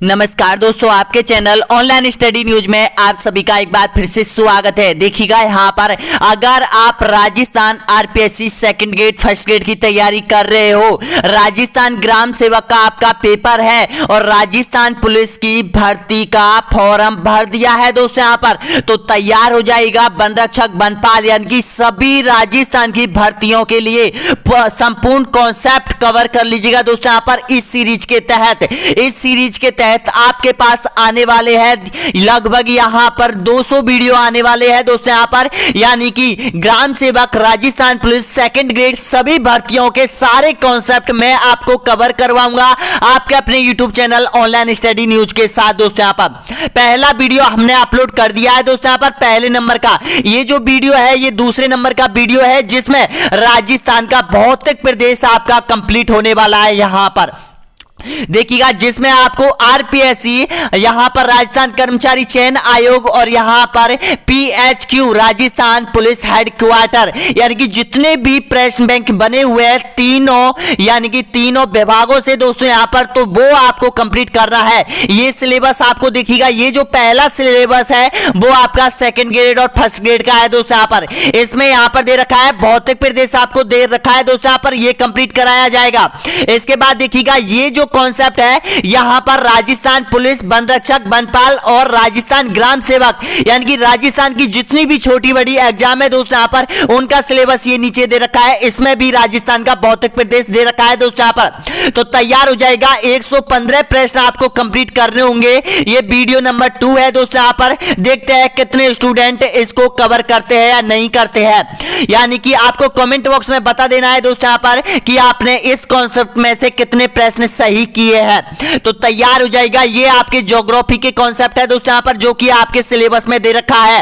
नमस्कार दोस्तों, आपके चैनल ऑनलाइन स्टडी न्यूज में आप सभी का एक बार फिर से स्वागत है। देखिएगा यहाँ पर अगर आप Rajasthan RPSC second grade first grade की तैयारी कर रहे हो, राजस्थान ग्राम सेवक का आपका पेपर है और राजस्थान पुलिस की भर्ती का फॉर्म भर दिया है दोस्तों यहाँ पर, तो तैयार हो जाएगा वन रक्षक वनपाल यानी कि सभी राजस्थान की भर्तियों के लिए संपूर्ण कॉन्सेप्ट कवर कर लीजिएगा दोस्तों यहाँ पर। इस सीरीज के तहत आपके पास आने वाले हैं लगभग यहां पर 200 वीडियो आने वाले हैं दोस्तों यहां पर, यानी कि ग्राम सेवक राजस्थान पुलिस सेकंड ग्रेड सभी भर्तियों के सारे कॉन्सेप्ट मैं आपको कवर करवाऊंगा आपके अपने YouTube channel online study news के साथ दोस्तों यहां पर। पहला वीडियो हमने अपलोड कर दिया है दोस्तों यहां पर, पहले नंबर का ये जो वीडियो है ये दूसरे नंबर का वीडियो है जिसमें राजस्थान का भौतिक प्रदेश आपका कंप्लीट होने वाला है यहां पर। देखिएगा जिसमें आपको आरपीएससी यहां पर राजस्थान कर्मचारी चयन आयोग और यहां पर पीएचक्यू राजस्थान पुलिस हेडक्वार्टर यानी कि जितने भी प्रश्न बैंक बने हुए हैं तीनों यानी कि तीनों विभागों से दोस्तों यहां पर, तो वो आपको कंप्लीट करना है। ये सिलेबस आपको देखिएगा, ये जो पहला सिलेबस है वो आपका सेकंड ग्रेड और फर्स्ट ग्रेड का है दोस्तों यहां पर। इसमें यहां पर दे रखा है भौतिक प्रदेश आपको दे रखा है दोस्तों यहां पर, ये कंप्लीट कराया जाएगा। इसके बाद देखिएगा ये जो कॉन्सेप्ट है यहां पर राजस्थान पुलिस वन रक्षक वनपाल और राजस्थान ग्राम सेवक यानी कि राजस्थान की जितनी भी छोटी बड़ी एग्जाम है दोस्तों यहां पर उनका सिलेबस ये नीचे दे रखा है। इसमें भी राजस्थान का भौतिक प्रदेश दे रखा है दोस्तों यहां पर, तो तैयार हो जाएगा। 115 प्रश्न आपको कंप्लीट करने होंगे। ये वीडियो नंबर 2 है दोस्तों यहां पर, देखते हैं कितने स्टूडेंट इसको कवर करते हैं या नहीं करते हैं। यानी कि आपको कमेंट बॉक्स में बता देना है दोस्तों यहां पर कि आपने इस कॉन्सेप्ट में से कितने प्रश्न सही किए हैं, तो तैयार हो जाएगा। ये आपके ज्योग्राफी के कॉन्सेप्ट है दोस्तों यहां पर जो कि आपके सिलेबस में दे रखा है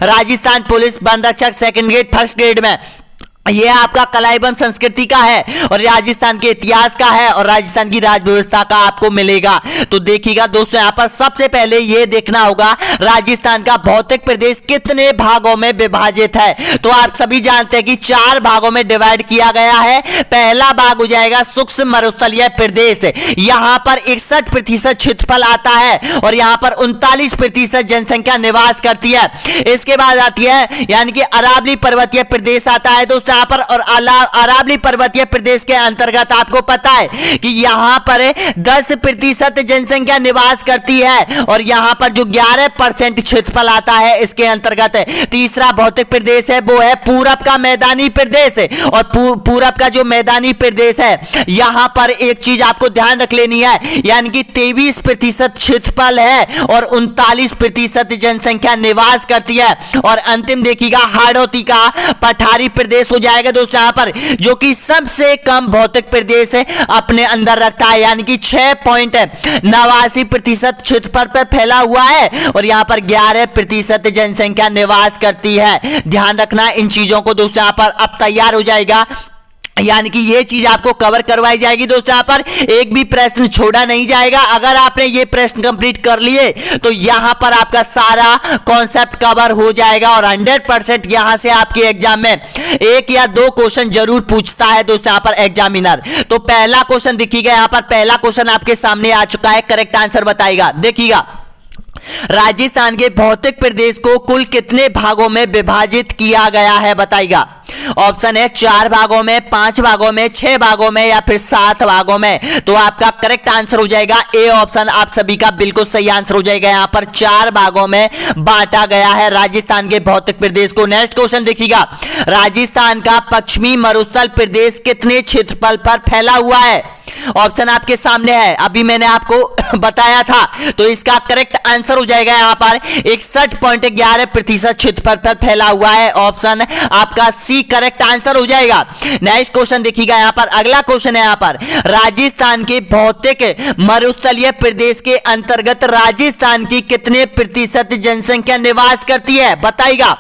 राजस्थान पुलिस वन रक्षक सेकंड ग्रेड फर्स्ट ग्रेड में। ये आपका कला एवं संस्कृति का है और राजस्थान के इतिहास का है और राजस्थान की राज व्यवस्था का आपको मिलेगा। तो देखिएगा दोस्तों यहाँ पर सबसे पहले ये देखना होगा राजस्थान का भौतिक प्रदेश कितने भागों में विभाजित है। तो आप सभी जानते हैं कि 4 भागों में डिवाइड किया गया है। पहला भाग हो जाएगा सूक्ष्म मरुस्थलीय प्रदेश, यहाँ पर 61% क्षेत्रफल आता है और यहाँ पर 39% जनसंख्या निवास करती है। इसके बाद आती है यानी कि अरावली पर्वतीय प्रदेश आता है दोस्तों यहाँ पर, और अरावली पर्वतीय प्रदेश के अंतर्गत आपको पता है कि यहाँ पर 10% जनसंख्या निवास करती है और यहाँ पर जो 11% क्षेत्रफल आता है इसके अंतर्गत। तीसरा भौतिक प्रदेश है वो है पूरब का मैदानी प्रदेश, और पूरब का जो मैदानी प्रदेश है यहाँ पर एक चीज आपको ध्यान रख लेनी है, यानी कि 23% क्षेत्रफल है और 39% जनसंख्या निवास करती है। और अंतिम देखिएगा हाड़ौती का पठारी प्रदेश हो जाएगा दोस्तों यहाँ पर, जो कि सबसे कम भौतिक प्रदेश अपने अंदर रखता है, यानी कि 6.89% क्षेत्रफल पर फैला हुआ है और यहाँ पर 11% जनसंख्या निवास करती है। ध्यान रखना इन चीजों को दोस्तों यहाँ पर। अब तैयार हो जाएगा यानी कि ये चीज आपको कवर करवाई जाएगी दोस्तों यहाँ पर, एक भी प्रश्न छोड़ा नहीं जाएगा। अगर आपने ये प्रश्न कंप्लीट कर लिए तो यहाँ पर आपका सारा कॉन्सेप्ट कवर हो जाएगा और 100% यहाँ से आपके एग्जाम में 1 या 2 क्वेश्चन जरूर पूछता है दोस्तों यहाँ पर एग्जामिनर। तो पहला क्वेश्चन देखिएगा यहाँ पर, पहला क्वेश्चन आपके सामने आ चुका है, करेक्ट आंसर बताइएगा। देखिएगा राजस्थान के भौतिक प्रदेश को कुल कितने भागों में विभाजित किया गया है बताइएगा। ऑप्शन है 4 भागों में, 5 भागों में, 6 भागों में या फिर 7 भागों में। तो आपका करेक्ट आंसर हो जाएगा ए ऑप्शन, आप सभी का बिल्कुल सही आंसर हो जाएगा। यहां पर 4 भागों में बांटा गया है राजस्थान के भौतिक प्रदेश को। नेक्स्ट क्वेश्चन देखिएगा, राजस्थान का पश्चिमी मरुस्थल प्रदेश कितने क्षेत्रफल पर फैला हुआ है। ऑप्शन आपके सामने है, अभी मैंने आपको बताया था, तो इसका करेक्ट आंसर हो जाएगा यहां पर 61.11% क्षेत्रफल पर फैला हुआ है। ऑप्शन आपका सी करेक्ट आंसर हो जाएगा। नेक्स्ट क्वेश्चन देखिएगा यहां पर, अगला क्वेश्चन है यहां पर, राजस्थान के भौतिक मरुस्थलीय प्रदेश के अंतर्गत राजस्थान की कितने प्रतिशत जनसंख्या निवास करती है बताइएगा।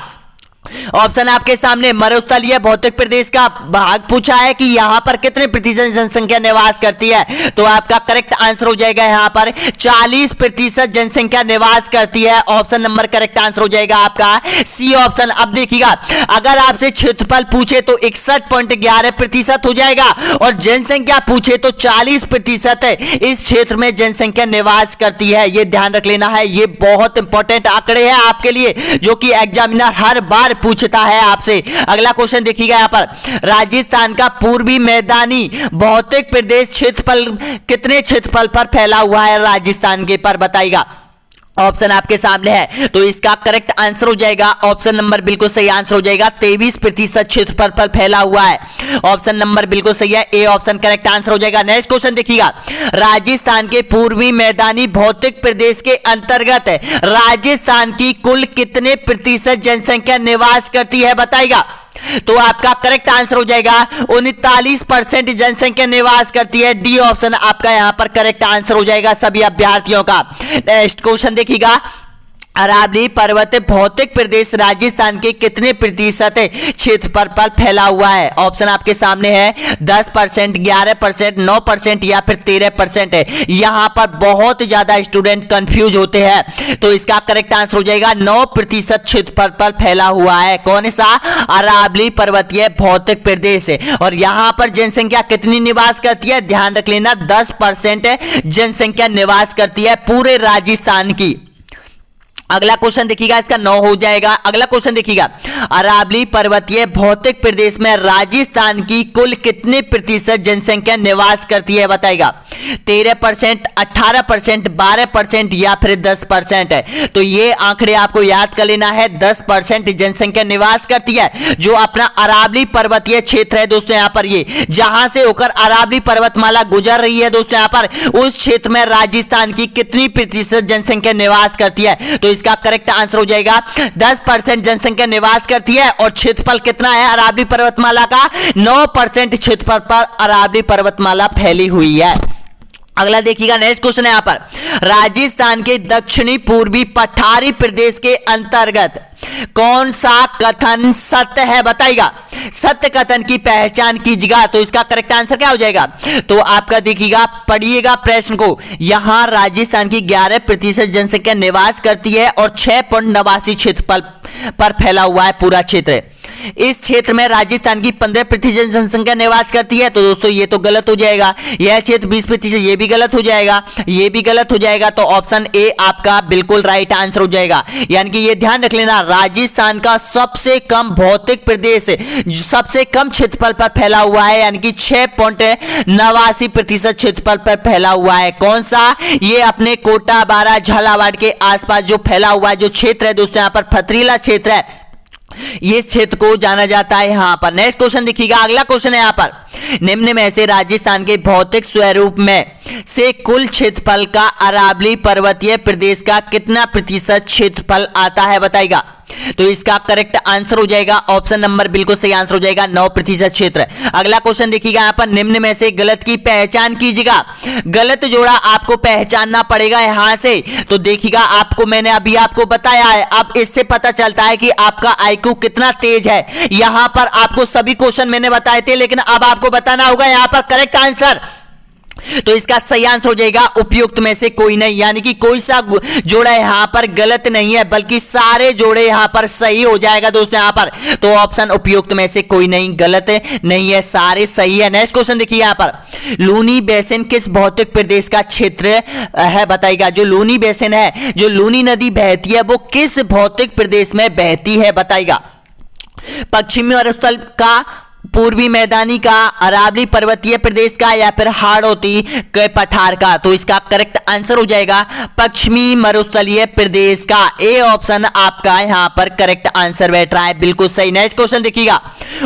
ऑप्शन आपके सामने मरुस्थलीय भौतिक प्रदेश का भाग पूछा है कि यहां पर कितने प्रतिशत जनसंख्या निवास करती है, तो आपका करेक्ट आंसर हो जाएगा यहां पर 40% जनसंख्या निवास करती है। ऑप्शन नंबर करेक्ट आंसर हो जाएगा आपका सी ऑप्शन। अब देखिएगा, अगर आपसे क्षेत्रफल पूछे तो 61.11% हो जाएगा और जनसंख्या पूछे तो 40% इस क्षेत्र में जनसंख्या निवास करती है। यह ध्यान रख लेना है, यह बहुत इंपॉर्टेंट आंकड़े हैं आपके लिए जो कि एग्जामिनर हर बार पूछता है आपसे। अगला क्वेश्चन देखिएगा, यहां पर राजस्थान का पूर्वी मैदानी भौतिक प्रदेश क्षेत्रफल कितने क्षेत्रफल पर फैला हुआ है राजस्थान के पर बताइएगा। ऑप्शन आपके सामने है, तो इसका करेक्ट आंसर हो जाएगा ऑप्शन नंबर बिल्कुल सही आंसर हो जाएगा 23% क्षेत्रफल पर फैला हुआ है। ऑप्शन नंबर बिल्कुल सही है, ए ऑप्शन करेक्ट आंसर हो जाएगा। नेक्स्ट क्वेश्चन देखिएगा, राजस्थान के पूर्वी मैदानी भौतिक प्रदेश के अंतर्गत राजस्थान की कुल कितने प्रतिशत जनसंख्या निवास करती है बताइएगा। तो आपका करेक्ट आंसर हो जाएगा 39% जनसंख्या निवास करती है। डी ऑप्शन आपका यहां पर करेक्ट आंसर हो जाएगा सभी अभ्यर्थियों का। नेक्स्ट क्वेश्चन देखिएगा, अरावली पर्वत भौतिक प्रदेश राजस्थान के कितने प्रतिशत क्षेत्रफल पर फैला हुआ है। ऑप्शन आपके सामने है 10%, 11%, 9% या फिर 13% है। यहां पर बहुत ज्यादा स्टूडेंट कंफ्यूज होते हैं, तो इसका करेक्ट आंसर हो जाएगा 9% क्षेत्रफल पर फैला हुआ है। कौन सा? अरावली पर्वतीय भौतिक प्रदेश है। और यहां पर जनसंख्या कितनी निवास करती है, ध्यान रख लेना 10% जनसंख्या निवास करती है पूरे राजस्थान की। अगला क्वेश्चन देखिएगा, इसका 9 हो जाएगा। अगला क्वेश्चन देखिएगा, अरावली पर्वतीय भौतिक प्रदेश में राजस्थान की कुल कितने प्रतिशत जनसंख्या निवास करती है बताएगा। 13%, 18%, 12% या फिर 10% है। तो ये आंकड़े आपको याद कर लेना है। 10% जनसंख्या निवास करती है जो अपना अरावली पर्वतीय क्षेत्र है दोस्तों। यहां पर ये जहां से होकर अरावली पर्वतमाला गुजर रही है दोस्तों, यहां पर उस क्षेत्र में राजस्थान की कितनी प्रतिशत जनसंख्या निवास करती है, तो इसका करेक्ट आंसर हो जाएगा 10% जनसंख्या निवास करती है। और क्षेत्रफल कितना है अरावली पर्वतमाला का? 9% क्षेत्रफल पर अरावली पर्वतमाला फैली हुई है। अगला देखिएगा, नेक्स्ट क्वेश्चन है यहां पर, राजस्थान के दक्षिणी पूर्वी पठारी प्रदेश के अंतर्गत कौन सा कथन सत्य है बताइएगा। सत्य कथन की पहचान कीजिएगा, तो इसका करेक्ट आंसर क्या हो जाएगा। तो आपका देखिएगा, पढ़िएगा प्रश्न को। यहां राजस्थान की 11% जनसंख्या निवास करती है और 6.89 क्षेत्रफल पर फैला हुआ है पूरा क्षेत्र। इस क्षेत्र में राजस्थान की 15% जनसंख्या निवास करती है, तो दोस्तों ये तो गलत हो जाएगा। यह क्षेत्र 20%, ये भी गलत हो जाएगा, ये भी गलत हो जाएगा। तो ऑप्शन ए आपका बिल्कुल राइट आंसर हो जाएगा। यानी कि ये ध्यान रख लेना, राजस्थान का सबसे कम भौतिक प्रदेश सबसे कम क्षेत्रफल पर फैला हुआ है, यानी कि 6.89% क्षेत्रफल पर फैला हुआ है। कौन सा? ये अपने कोटा, बारा, झालावाड़ के आसपास जो फैला हुआ है जो क्षेत्र है दोस्तों, यहां पर पथरीला क्षेत्र है, ये क्षेत्र को जाना जाता है यहां पर। नेक्स्ट क्वेश्चन देखिएगा, अगला क्वेश्चन है यहां पर, निम्न में से राजस्थान के भौतिक स्वरूप में से कुल क्षेत्रफल का अरावली पर्वतीय प्रदेश का कितना प्रतिशत क्षेत्रफल आता है बताइएगा। तो इसका करेक्ट आंसर हो जाएगा ऑप्शन नंबर बिल्कुल सही आंसर हो जाएगा 9% क्षेत्र। अगला क्वेश्चन देखिएगा, यहां पर निम्न में से गलत की पहचान कीजिएगा। गलत जोड़ा आपको पहचानना पड़ेगा यहां से। तो देखिएगा, आपको मैंने अभी आपको बताया है, अब इससे पता चलता है कि आपका आईक्यू कितना तेज है। यहां पर आपको सभी क्वेश्चन मैंने बताए थे, लेकिन अब आपको बताना होगा यहां पर करेक्ट आंसर। तो इसका सही आंसर हो जाएगा उपयुक्त में से कोई नहीं, यानी कि कोई सा जोड़ा यहां पर गलत नहीं है, बल्कि सारे जोड़े यहां पर सही हो जाएगा दोस्तों यहां पर। तो ऑप्शन उपयुक्त में से कोई नहीं, गलत नहीं है, सारे सही है। नेक्स्ट क्वेश्चन देखिए, यहां पर लूनी बेसिन किस भौतिक प्रदेश का क्षेत्र है बताइएगा। जो लूनी बेसिन है, जो लूनी नदी बहती है, वो किस भौतिक प्रदेश में बहती है बताइएगा। पश्चिमी मरुस्थल का, पूर्वी मैदानी का, अरावली पर्वतीय प्रदेश का, या फिर हाड़ौती के पठार का। तो इसका करेक्ट आंसर हो जाएगा पश्चिमी मरुस्थलीय प्रदेश का। ए ऑप्शन आपका यहां पर करेक्ट आंसर बैठ रहा है, बिल्कुल सही। नेक्स्ट क्वेश्चन देखिएगा,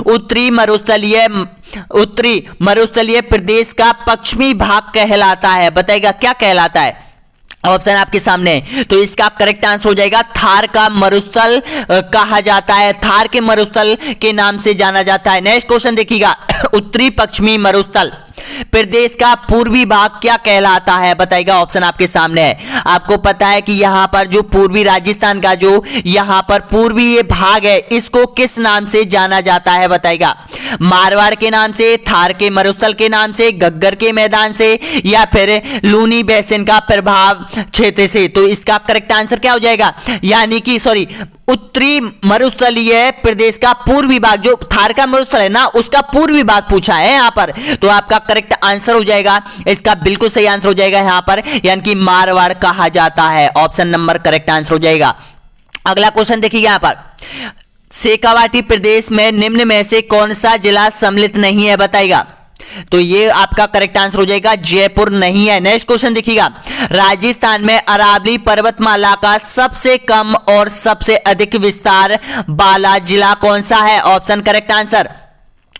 उत्तरी मरुस्थलीय प्रदेश का पश्चिमी भाग कहलाता है बताइएगा, क्या कहलाता है। ऑप्शन आपके सामने है, तो इसका करेक्ट आंसर हो जाएगा थार का मरुस्थल कहा जाता है, थार के मरुस्थल के नाम से जाना जाता है। नेक्स्ट क्वेश्चन देखिएगा, उत्तरी पश्चिमी मरुस्थल प्रदेश का पूर्वी भाग क्या कहलाता है बताइएगा। ऑप्शन आपके सामने है। आपको पता है कि यहाँ पर जो पूर्वी राजस्थान का जो यहाँ पर पूर्वी ये भाग है, इसको किस नाम से जाना जाता है बताइएगा। मारवाड़ के नाम से, थार के मरुस्थल के नाम से, घग्गर के मैदान से, या फिर लूनी बेसिन का प्रभाव क्षेत्र से। तो इसका करेक्ट आंसर क्या हो जाएगा, यानी कि सॉरी उत्तरी मरुस्थलीय प्रदेश का पूर्वी भाग, जो थार का मरुस्थल है ना, उसका पूर्वी भाग पूछा है यहाँ पर। तो आपका करेक्ट आंसर हो जाएगा, इसका बिल्कुल सही आंसर हो जाएगा यहाँ पर, यानी कि मारवाड़ कहा जाता है। ऑप्शन नंबर करेक्ट आंसर हो जाएगा। अगला क्वेश्चन देखिएगा यहाँ पर, शेखावाटी प्रदेश में निम्न में से कौन सा जिला सम्मिलित नहीं है बताइएगा। तो ये आपका करेक्ट आंसर हो जाएगा, जयपुर नहीं है। नेक्स्ट क्वेश्चन देखिएगा, राजस्थान में अरावली पर्वतमाला का सबसे कम और सबसे अधिक विस्तार वाला जिला कौन सा है। ऑप्शन करेक्ट आंसर,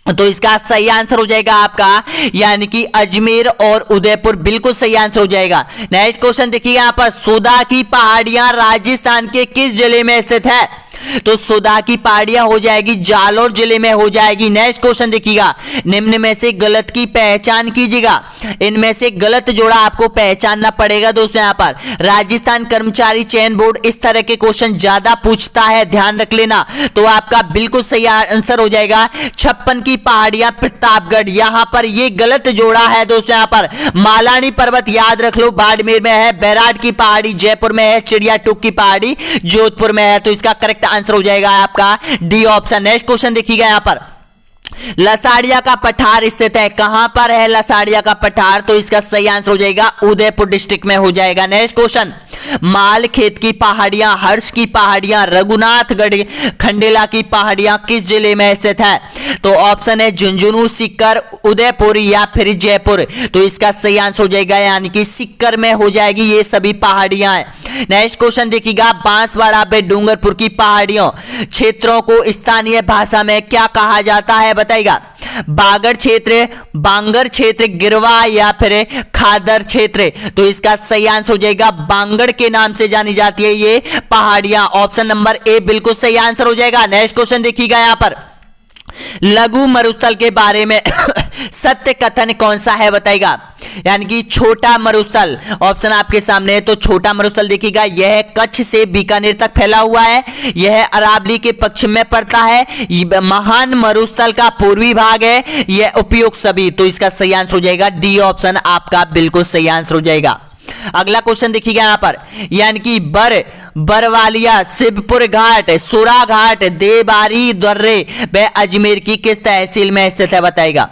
तो इसका सही आंसर हो जाएगा आपका, यानी कि अजमेर और उदयपुर बिल्कुल सही आंसर हो जाएगा। नेक्स्ट क्वेश्चन देखिएगा यहाँ पर, सुधा की पहाड़ियां राजस्थान के किस जिले में स्थित है। तो सुधा की पहाड़ियां हो जाएगी जालोर जिले में हो जाएगी। नेक्स्ट क्वेश्चन देखिएगा, निम्न में से गलत की पहचान कीजिएगा। इनमें से गलत जोड़ा आपको पहचानना पड़ेगा दोस्तों। यहाँ पर राजस्थान कर्मचारी चयन बोर्ड इस तरह के क्वेश्चन ज्यादा पूछता है, ध्यान रख लेना। तो आपका बिल्कुल सही आंसर हो जाएगा 56 की पहाड़ियां प्रतापगढ़। यहां पर ये गलत जोड़ा है दोस्तों। यहाँ पर मालानी पर्वत याद रख लो, बाड़मेर में है, बैराट की पहाड़ी जयपुर में है, चिड़िया टूक की पहाड़ी जोधपुर में है। तो इसका करेक्ट आंसर हो जाएगा आपका डी ऑप्शन। नेक्स्ट क्वेश्चन देखिएगा यहाँ पर, लसाड़िया का पठार स्थित है, कहां पर है लसाड़िया का पठार। तो इसका सही आंसर हो जाएगा उदयपुर डिस्ट्रिक्ट में हो जाएगा। नेक्स्ट क्वेश्चन, मालखेत की पहाड़ियां, हर्ष की पहाड़ियां, रघुनाथगढ़ खंडेला की पहाड़ियां किस जिले में स्थित है। तो ऑप्शन है झुंझुनू, सीकर, उदयपुर या फिर जयपुर। तो इसका सही आंसर हो जाएगा, यानी कि सीकर में हो जाएगी ये सभी पहाड़ियां। नेक्स्ट क्वेश्चन देखिएगा, बांसवाड़ा पे डूंगरपुर की पहाड़ियों क्षेत्रों को स्थानीय भाषा में क्या कहा जाता है बताइएगा। बागड़ क्षेत्र, बांगर क्षेत्र, गिरवा या फिर खादर क्षेत्र। तो इसका सही आंसर हो जाएगा, बांगड़ के नाम से जानी जाती है ये पहाड़ियां। ऑप्शन नंबर ए बिल्कुल सही आंसर हो जाएगा। नेक्स्ट क्वेश्चन देखिएगा यहाँ पर, लघु मरुस्थल के बारे में सत्य कथन कौन सा है बताइएगा, यानी कि छोटा मरुस्थल। ऑप्शन आपके सामने है। तो छोटा मरुस्थल देखिएगा, यह कच्छ से बीकानेर तक फैला हुआ है, यह अरावली के पश्चिम में पड़ता है, महान मरुस्थल का पूर्वी भाग है, यह उपयुक्त सभी। तो इसका सही आंसर हो जाएगा डी ऑप्शन आपका बिल्कुल सही आंसर हो जाएगा। अगला क्वेश्चन देखिएगा यहाँ पर, यानी कि बरवालिया, शिवपुर घाट, सुरा घाट, देबारी दर्रे व अजमेर की किस तहसील में स्थित है बताएगा।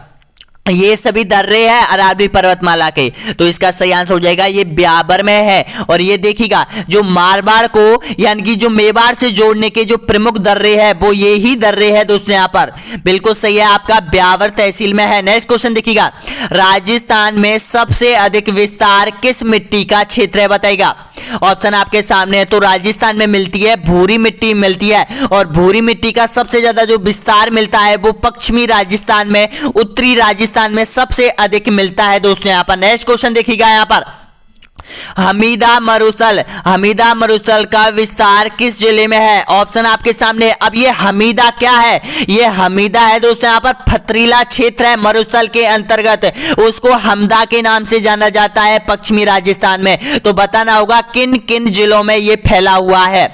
ये सभी दर्रे हैं अरावली पर्वतमाला के। तो इसका सही आंसर हो जाएगा ये ब्यावर में है। और ये देखिएगा, जो मारवाड़ को यानी कि जो मेवाड़ से जोड़ने के जो प्रमुख दर्रे हैं वो ये ही दर्रे हैं दोस्तों। यहाँ पर बिल्कुल सही है आपका, ब्यावर तहसील में है। नेक्स्ट क्वेश्चन देखिएगा, राजस्थान में सबसे अधिक विस्तार किस मिट्टी का क्षेत्र है बताइएगा। ऑप्शन आपके सामने है। तो राजस्थान में मिलती है भूरी मिट्टी मिलती है, और भूरी मिट्टी का सबसे ज्यादा जो विस्तार मिलता है वो पश्चिमी राजस्थान में, उत्तरी राजस्थान में सबसे अधिक मिलता है दोस्तों। यहाँ पर नेक्स्ट क्वेश्चन देखिएगा यहाँ पर, हमीदा मरुस्थल का विस्तार किस जिले में है। ऑप्शन आपके सामने। अब ये हमीदा क्या है, ये हमीदा है दोस्तों यहाँ पर पथरीला क्षेत्र है मरुस्थल के अंतर्गत, उसको हमदा के नाम से जाना जाता है पश्चिमी राजस्थान में। तो बताना होगा किन किन जिलों में ये फैला हुआ है।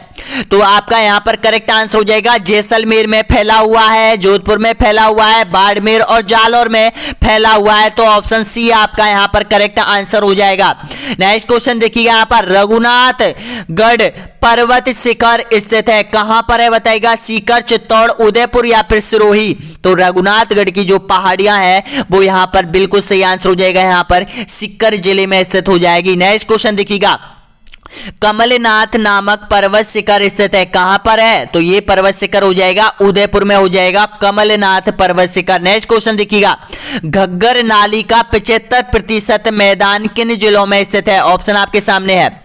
तो आपका यहां पर करेक्ट आंसर हो जाएगा, जैसलमेर में फैला हुआ है, जोधपुर में फैला हुआ है, बाड़मेर और जालौर में फैला हुआ है। तो ऑप्शन सी आपका यहां पर करेक्ट आंसर हो जाएगा। नेक्स्ट क्वेश्चन देखिएगा यहाँ पर, रघुनाथगढ़ पर्वत शिखर स्थित है, कहां पर है बताइएगा। सीकर, चित्तौड़, उदयपुर या फिर सिरोही। तो रघुनाथगढ़ की जो पहाड़ियां हैं वो यहां पर बिल्कुल सही आंसर हो जाएगा, यहां पर सीकर जिले में स्थित हो जाएगी। नेक्स्ट क्वेश्चन देखिएगा, कमलनाथ नामक पर्वत शिखर स्थित है, कहां पर है। तो ये पर्वत शिखर हो जाएगा उदयपुर में हो जाएगा कमलनाथ पर्वत शिखर। नेक्स्ट क्वेश्चन देखिएगा, घग्गर नाली का 75% मैदान किन जिलों में स्थित है। ऑप्शन आपके सामने है।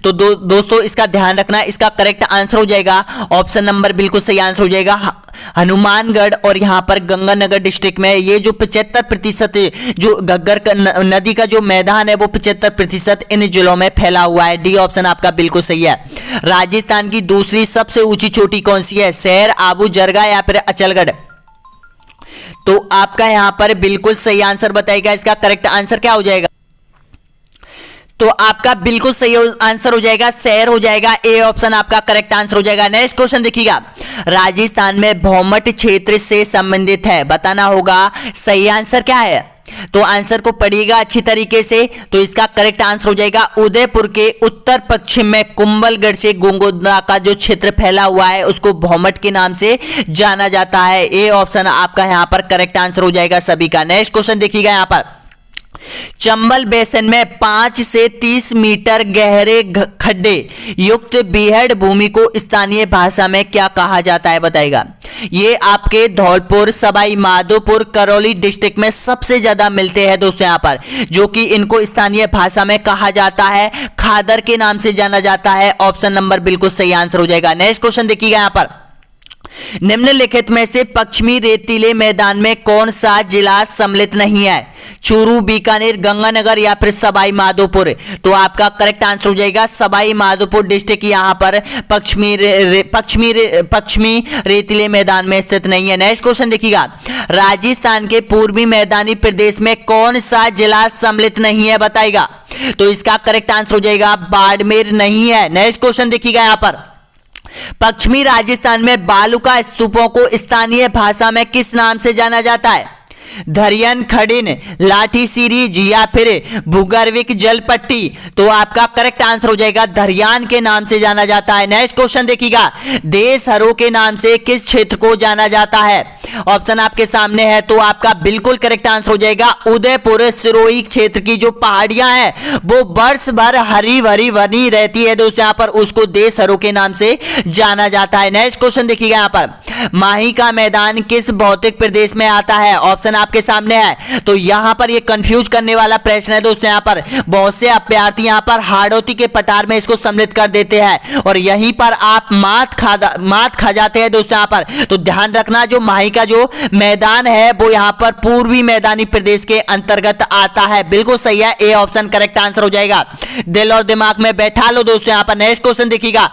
तो दोस्तों इसका ध्यान रखना, इसका करेक्ट आंसर हो जाएगा ऑप्शन नंबर बिल्कुल सही आंसर हो जाएगा हनुमानगढ़ और यहाँ पर गंगानगर डिस्ट्रिक्ट में। ये जो 75% जो घग्गर नदी का जो मैदान है वो 75% इन जिलों में फैला हुआ है। डी ऑप्शन आपका बिल्कुल सही है। राजस्थान की दूसरी सबसे ऊंची चोटी कौन सी है, शहर, आबू, जरगा या फिर अचलगढ़। तो आपका यहां पर बिल्कुल सही आंसर बताएगा। इसका करेक्ट आंसर क्या हो जाएगा? तो आपका बिल्कुल सही आंसर हो जाएगा शहर हो जाएगा। ए ऑप्शन आपका करेक्ट आंसर हो जाएगा। नेक्स्ट क्वेश्चन देखिएगा, राजस्थान में भौमट क्षेत्र से संबंधित है, बताना होगा सही आंसर क्या है। तो आंसर को पढ़िएगा अच्छी तरीके से। तो इसका करेक्ट आंसर हो जाएगा उदयपुर के उत्तर पश्चिम में कुंभलगढ़ से गोंगोदा का जो क्षेत्र फैला हुआ है उसको भौमट के नाम से जाना जाता है। ए ऑप्शन आपका यहां पर करेक्ट आंसर हो जाएगा सभी का। नेक्स्ट क्वेश्चन देखिएगा, यहां पर चंबल बेसिन में 5 से 30 मीटर गहरे खड्डे युक्त बीहड़ भूमि को स्थानीय भाषा में क्या कहा जाता है, बताएगा। ये आपके धौलपुर, सवाई माधोपुर, करौली डिस्ट्रिक्ट में सबसे ज्यादा मिलते हैं दोस्तों यहाँ पर, जो कि इनको स्थानीय भाषा में कहा जाता है खादर के नाम से जाना जाता है। ऑप्शन नंबर बिल्कुल सही आंसर हो जाएगा। नेक्स्ट क्वेश्चन देखिएगा, यहाँ पर निम्नलिखित में से पश्चिमी रेतीले मैदान में कौन सा जिला सम्मिलित नहीं है? चूरू, बीकानेर, गंगानगर या फिर सवाई माधोपुर। तो आपका करेक्ट आंसर हो जाएगा सवाई माधोपुर डिस्ट्रिक्ट यहां पर पश्चिमी रेतीले मैदान में स्थित नहीं है। नेक्स्ट क्वेश्चन देखिएगा, राजस्थान के पूर्वी मैदानी प्रदेश में कौन सा जिला सम्मिलित नहीं है, बताएगा। तो इसका करेक्ट आंसर हो जाएगा बाड़मेर नहीं है। नेक्स्ट क्वेश्चन देखिएगा, यहां पर पश्चिमी राजस्थान में बालुका स्तूपों को स्थानीय भाषा में किस नाम से जाना जाता है? धरियन, खड़िन, लाठी सीरीज या फिर भूगर्भिक जल पट्टी। तो आपका करेक्ट आंसर हो जाएगा धरियान के नाम से जाना जाता है। नेक्स्ट क्वेश्चन देखिएगा, देशहरों के नाम से किस क्षेत्र को जाना जाता है? ऑप्शन आपके सामने है। तो आपका बिल्कुल करेक्ट आंसर हो जाएगा उदयपुर सिरोही क्षेत्र की जो पहाड़ियां हैं वो वर्ष भर हरी भरी बनी रहती है दोस्तों, यहां पर उसको देशहरों के नाम से जाना जाता है। नेक्स्ट क्वेश्चन देखिएगा, यहां पर माही का मैदान किस भौतिक प्रदेश में आता है? ऑप्शन आपके सामने है। तो यहां पर ये कंफ्यूज करने वाला प्रश्न है दोस्तों, यहां पर बहुत से अभ्यर्थी यहां पर हाड़ौती के पठार में इसको सम्मिलित कर देते हैं और यहीं पर आप मात खा जाते हैं दोस्तों यहां पर। तो ध्यान रखना, जो माही का जो मैदान है वो यहां पर पूर्वी मैदानी प्रदेश के अंतर्गत आता है। बिल्कुल सही है, ए ऑप्शन करेक्ट आंसर हो जाएगा। दिल और दिमाग में बैठा लो दोस्तों यहां पर। नेक्स्ट क्वेश्चन देखिएगा,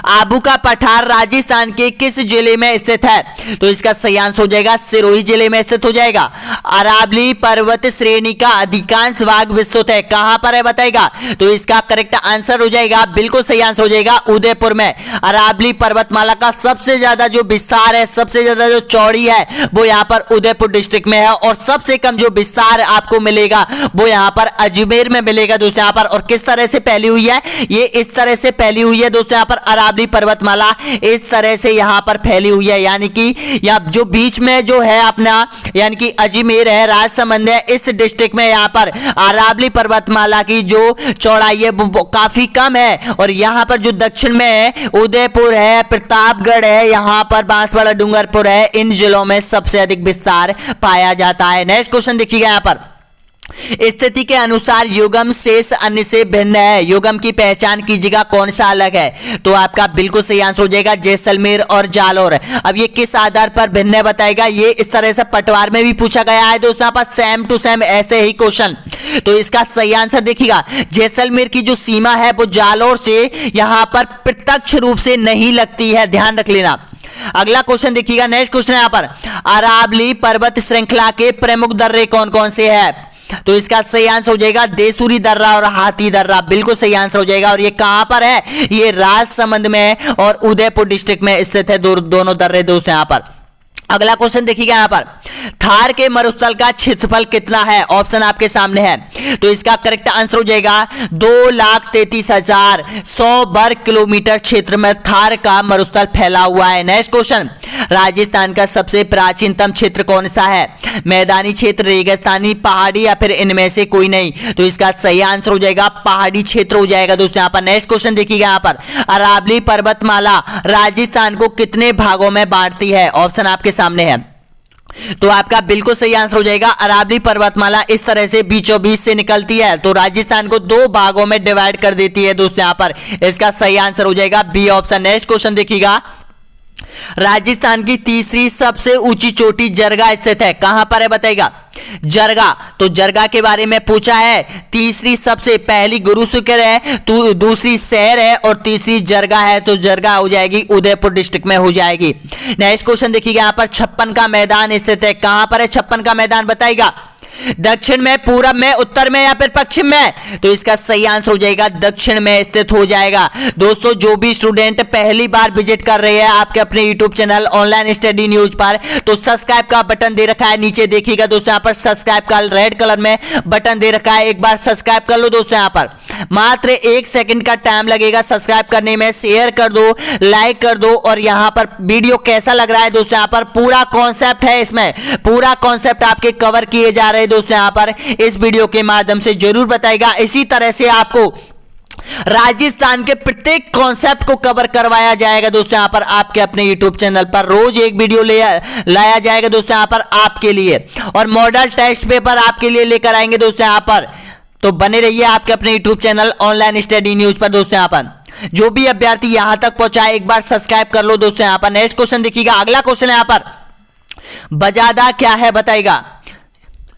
आबू का पठार राजस्थान के किस जिले में स्थित है? तो इसका सही आंसर हो जाएगा सिरोही जिले में स्थित हो जाएगा। अरावली पर्वत श्रेणी का अधिकांश भाग विस्तृत है, कहां पर है, बताएगा। तो इसका करेक्ट आंसर हो जाएगा, बिल्कुल सही आंसर हो जाएगा उदयपुर में। अरावली पर्वतमाला का सबसे ज्यादा जो विस्तार है, सबसे ज्यादा जो चौड़ी है वो यहां पर उदयपुर डिस्ट्रिक्ट में है और सबसे कम जो विस्तार आपको मिलेगा वो यहां पर अजमेर में मिलेगा दोस्तों यहां पर। और किस तरह से फैली हुई है? ये इस तरह से फैली हुई है दोस्तों यहां पर, अरावली पर्वतमाला इस तरह से यहां पर फैली हुई है, यानी कि या जो बीच में जो है अपना यानी कि अजमेर है, राजसमंद है, इस डिस्ट्रिक्ट में यहां पर अरावली पर्वतमाला की जो चौड़ाई है वो काफी कम है। और यहां पर जो दक्षिण में उदयपुर है, प्रतापगढ़ है, यहां पर बांसवाड़ा, डूंगरपुर है, इन जिलों में सबसे अधिक विस्तार पाया जाता है। नेक्स्ट क्वेश्चन देखिएगा, यहां पर स्थिति के अनुसार युगम शेष अन्य से भिन्न है, युगम की पहचान कीजिएगा कौन सा अलग है? तो आपका बिल्कुल सही आंसर हो जाएगा जैसलमेर और जालौर। अब ये किस आधार पर भिन्न है, बताएगा। ये इस तरह से पटवार में भी पूछा गया है दोस्तों, यहाँ पर सेम टू सेम ऐसे ही क्वेश्चन। तो इसका सही आंसर देखिएगा, जैसलमेर की जो सीमा है वो जालौर से यहां पर प्रत्यक्ष रूप से नहीं लगती है, ध्यान रख लेना। अगला क्वेश्चन देखिएगा, नेक्स्ट क्वेश्चन यहां पर अरावली पर्वत श्रृंखला के प्रमुख दर्रे कौन कौन से हैं? तो इसका सही आंसर हो जाएगा देसूरी दर्रा और हाथी दर्रा, बिल्कुल सही आंसर हो जाएगा। और ये कहां पर है? ये राजसमंद में और उदयपुर डिस्ट्रिक्ट में स्थित है दोनों दर्रे दोस्तों यहां पर। अगला क्वेश्चन देखिएगा, यहां पर थार के मरुस्थल का क्षेत्रफल कितना है? ऑप्शन आपके सामने है। तो इसका करेक्ट आंसर हो जाएगा 2,33,100 वर्ग किलोमीटर क्षेत्र में थार का मरुस्थल फैला हुआ है। नेक्स्ट क्वेश्चन, राजस्थान का सबसे प्राचीनतम क्षेत्र कौन सा है? मैदानी क्षेत्र, रेगिस्तानी, पहाड़ी या फिर इनमें से कोई नहीं? तो इसका सही आंसर हो जाएगा पहाड़ी क्षेत्र हो जाएगा दोस्तों यहां पर। नेक्स्ट क्वेश्चन देखिएगा, यहां पर अरावली पर्वतमाला राजस्थान को कितने भागों में बांटती है? ऑप्शन आपके सामने है। तो आपका बिल्कुल सही आंसर हो जाएगा अरावली पर्वतमाला इस तरह से बीचों बीच से निकलती है, तो राजस्थान को 2 भागों में डिवाइड कर देती है दोस्तों यहां पर। इसका सही आंसर हो जाएगा बी ऑप्शन। नेक्स्ट क्वेश्चन देखिएगा, राजस्थान की तीसरी सबसे ऊंची चोटी जरगा स्थित है, कहां पर है बताइएगा? जरगा। तो जरगा के बारे में पूछा है। तीसरी सबसे, पहली गुरु शुक्र है, तो दूसरी शहर है और तीसरी जरगा है, तो जरगा हो जाएगी उदयपुर डिस्ट्रिक्ट में हो जाएगी। नेक्स्ट क्वेश्चन देखिएगा यहाँ पर, 56 का मैदान स्थित है, कहां पर है 56 का मैदान बताइएगा? दक्षिण में, पूरब में, उत्तर में या फिर पश्चिम में? तो इसका सही आंसर हो जाएगा दक्षिण में स्थित हो जाएगा। दोस्तों जो भी स्टूडेंट पहली बार विजिट कर रहे हैं आपके अपने YouTube channel online study news पर, तो सब्सक्राइब का बटन दे रखा है नीचे देखिएगा दोस्तों, यहाँ पर सब्सक्राइब का रेड कलर में बटन दे रखा है, एक बार सब्सक्राइब कर लो दोस्तों। यहाँ पर मात्र 1 सेकंड का टाइम लगेगा सब्सक्राइब करने में, शेयर कर दो, लाइक कर दो। और यहाँ पर वीडियो कैसा लग रहा है दोस्तों, यहाँ पर पूरा कॉन्सेप्ट है, इसमें पूरा कॉन्सेप्ट आपके कवर किए जा रहे हैं दोस्तों, यहाँ पर इस वीडियो के माध्यम से जरूर बताइएगा। इसी तरह से आपको राजस्थान के प्रत्येक कॉन्सेप्ट को कवर करवाया जाएगा दोस्तों, यहाँ पर आपके अपने यूट्यूब चैनल पर रोज एक वीडियो लाया जाएगा दोस्तों यहाँ पर आपके लिए, और मॉडल टेस्ट पेपर आपके लिए लेकर आएंगे दोस्तों यहाँ पर। तो बने रहिए आपके अपने YouTube channel online study news पर दोस्तों। यहाँ पर जो भी अभ्यर्थी यहां तक पहुंचाए एक बार सब्सक्राइब कर लो दोस्तों। यहाँ पर नेक्स्ट क्वेश्चन देखिएगा, अगला क्वेश्चन है यहाँ पर, बजादा क्या है बताइएगा?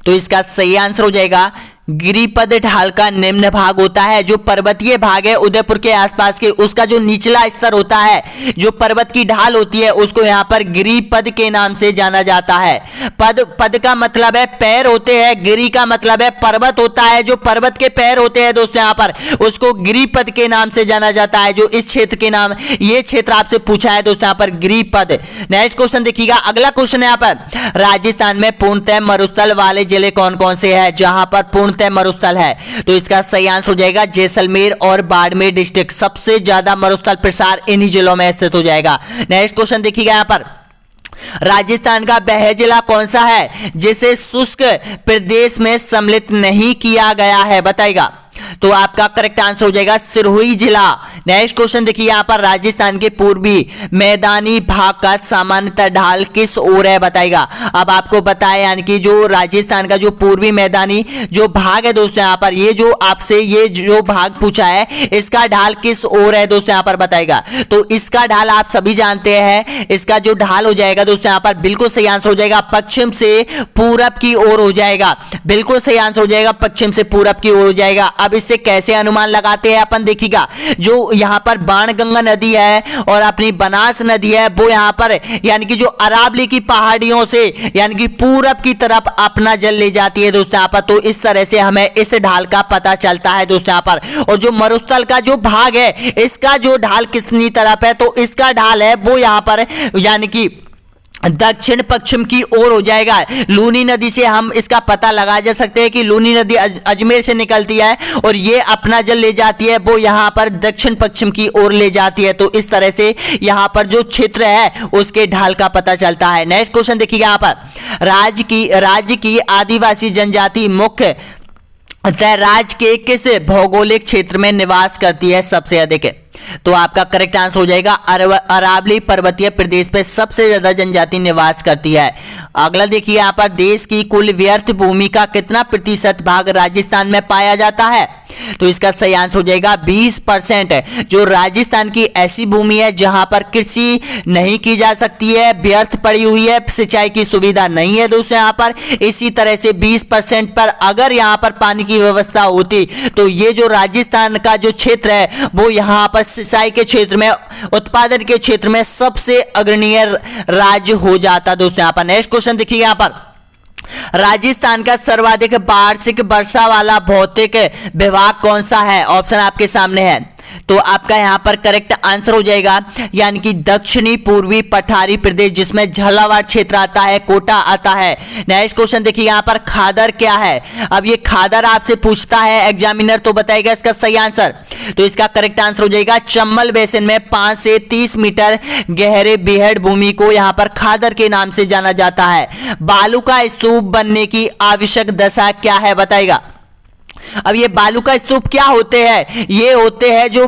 तो इसका सही आंसर हो जाएगा गिरिपद ढाल का निम्न भाग होता है, जो पर्वतीय भाग है उदयपुर के आसपास के, उसका जो निचला स्तर होता है, जो पर्वत की ढाल होती है, उसको यहाँ पर गिरिपद के नाम से जाना जाता है। पद का मतलब है पैर होते हैं, गिरी का मतलब है पर्वत होता है, जो पर्वत के पैर होते हैं दोस्तों यहाँ पर उसको गिरिपद के नाम से जाना जाता है। जो इस क्षेत्र के नाम, ये क्षेत्र आपसे पूछा है दोस्तों यहाँ पर गिरिपद। नेक्स्ट क्वेश्चन देखिएगा, अगला क्वेश्चन है यहाँ पर, राजस्थान में पूर्णतः मरुस्थल वाले जिले कौन कौन से हैं? जहां पर पूर्णतः मरुस्थल है, तो इसका सही आंसर हो जाएगा जैसलमेर और बाड़मेर डिस्ट्रिक्ट, सबसे ज्यादा मरुस्थल प्रसार इन्हीं जिलों में स्थित हो जाएगा। नेक्स्ट क्वेश्चन देखिएगा यहाँ पर, राजस्थान का वह जिला कौन सा है जिसे शुष्क प्रदेश में सम्मिलित नहीं किया गया है बताइएगा? तो आपका करेक्ट आंसर हो जाएगा सिरोही जिला। नेक्स्ट क्वेश्चन देखिए यहाँ पर, राजस्थान के पूर्वी मैदानी भाग का सामान्यतः ढाल किस ओर है बताइएगा? अब आपको बताया, यानी कि जो राजस्थान का जो पूर्वी मैदानी जो भाग है दोस्तों यहाँ पर, ये जो आपसे ये जो भाग पूछा है इसका ढाल किस ओर है दोस्तों यहाँ पर बताइएगा? तो इसका ढाल आप सभी जानते हैं, इसका जो ढाल हो जाएगा दोस्तों यहाँ पर बिल्कुल सही आंसर हो जाएगा पश्चिम से पूरब की ओर हो जाएगा। बिल्कुल सही आंसर हो जाएगा पश्चिम से पूरब की ओर हो जाएगा। अब इससे कैसे अनुमान लगाते हैं अपन देखिएगा, जो यहाँ पर बाणगंगा नदी है और अपनी बनास नदी है, वो यहाँ पर यानी कि जो अरावली की पहाड़ियों से यानी कि पूरब की तरफ अपना जल ले जाती है दोस्तों यहाँ पर। तो इस तरह से हमें इस ढाल का पता चलता है दोस्तों यहाँ पर। और जो मरुस्थल का जो भाग है इसका जो ढाल कितनी तरफ है, तो इसका ढाल है वो यहाँ पर यानी कि दक्षिण पश्चिम की ओर हो जाएगा। लूनी नदी से हम इसका पता लगा जा सकते हैं कि लूनी नदी अजमेर से निकलती है और ये अपना जल ले जाती है, वो यहाँ पर दक्षिण पश्चिम की ओर ले जाती है। तो इस तरह से यहाँ पर जो क्षेत्र है उसके ढाल का पता चलता है। नेक्स्ट क्वेश्चन देखिएगा यहाँ पर, राज्य की आदिवासी जनजाति मुख्य राज्य के किस भौगोलिक क्षेत्र में निवास करती है सबसे अधिक? तो आपका करेक्ट आंसर हो जाएगा अरावली पर्वतीय प्रदेश पे सबसे ज्यादा जनजाति निवास करती है। अगला देखिए यहाँ पर, देश की कुल व्यर्थ भूमि का कितना प्रतिशत भाग राजस्थान में पाया जाता है? तो इसका सही आंसर हो जाएगा 20%। जो राजस्थान की ऐसी भूमि है जहां पर कृषि नहीं की जा सकती है, व्यर्थ पड़ी हुई है, सिंचाई की सुविधा नहीं है दोस्तों यहाँ पर। इसी तरह से 20% पर अगर यहाँ पर पानी की व्यवस्था होती तो ये जो राजस्थान का जो क्षेत्र है वो यहाँ पर सिंचाई के क्षेत्र में, उत्पादन के क्षेत्र में सबसे अग्रणीय राज्य हो जाता दोस्तों यहाँ पर। नेक्स्ट क्वेश्चन देखिए यहाँ पर, राजस्थान का सर्वाधिक वार्षिक वर्षा वाला भौतिक विभाग कौन सा है? ऑप्शन आपके सामने है। तो आपका यहां पर करेक्ट आंसर हो जाएगा यानी कि दक्षिणी पूर्वी पठारी प्रदेश, जिसमें झालावाड़ क्षेत्र आता है, कोटा आता है। नेक्स्ट क्वेश्चन देखिए यहां पर, खादर क्या है? अब ये खादर आपसे पूछता है एग्जामिनर, तो बताएगा इसका सही आंसर। तो इसका करेक्ट आंसर हो जाएगा चंबल बेसिन में 5 से 30 मीटर गहरे बेहद भूमि को यहां पर खादर के नाम से जाना जाता है। बालू का स्तूप बनने की आवश्यक दशा क्या है बताएगा? अब ये बालू का स्तूप क्या होते हैं? ये होते हैं जो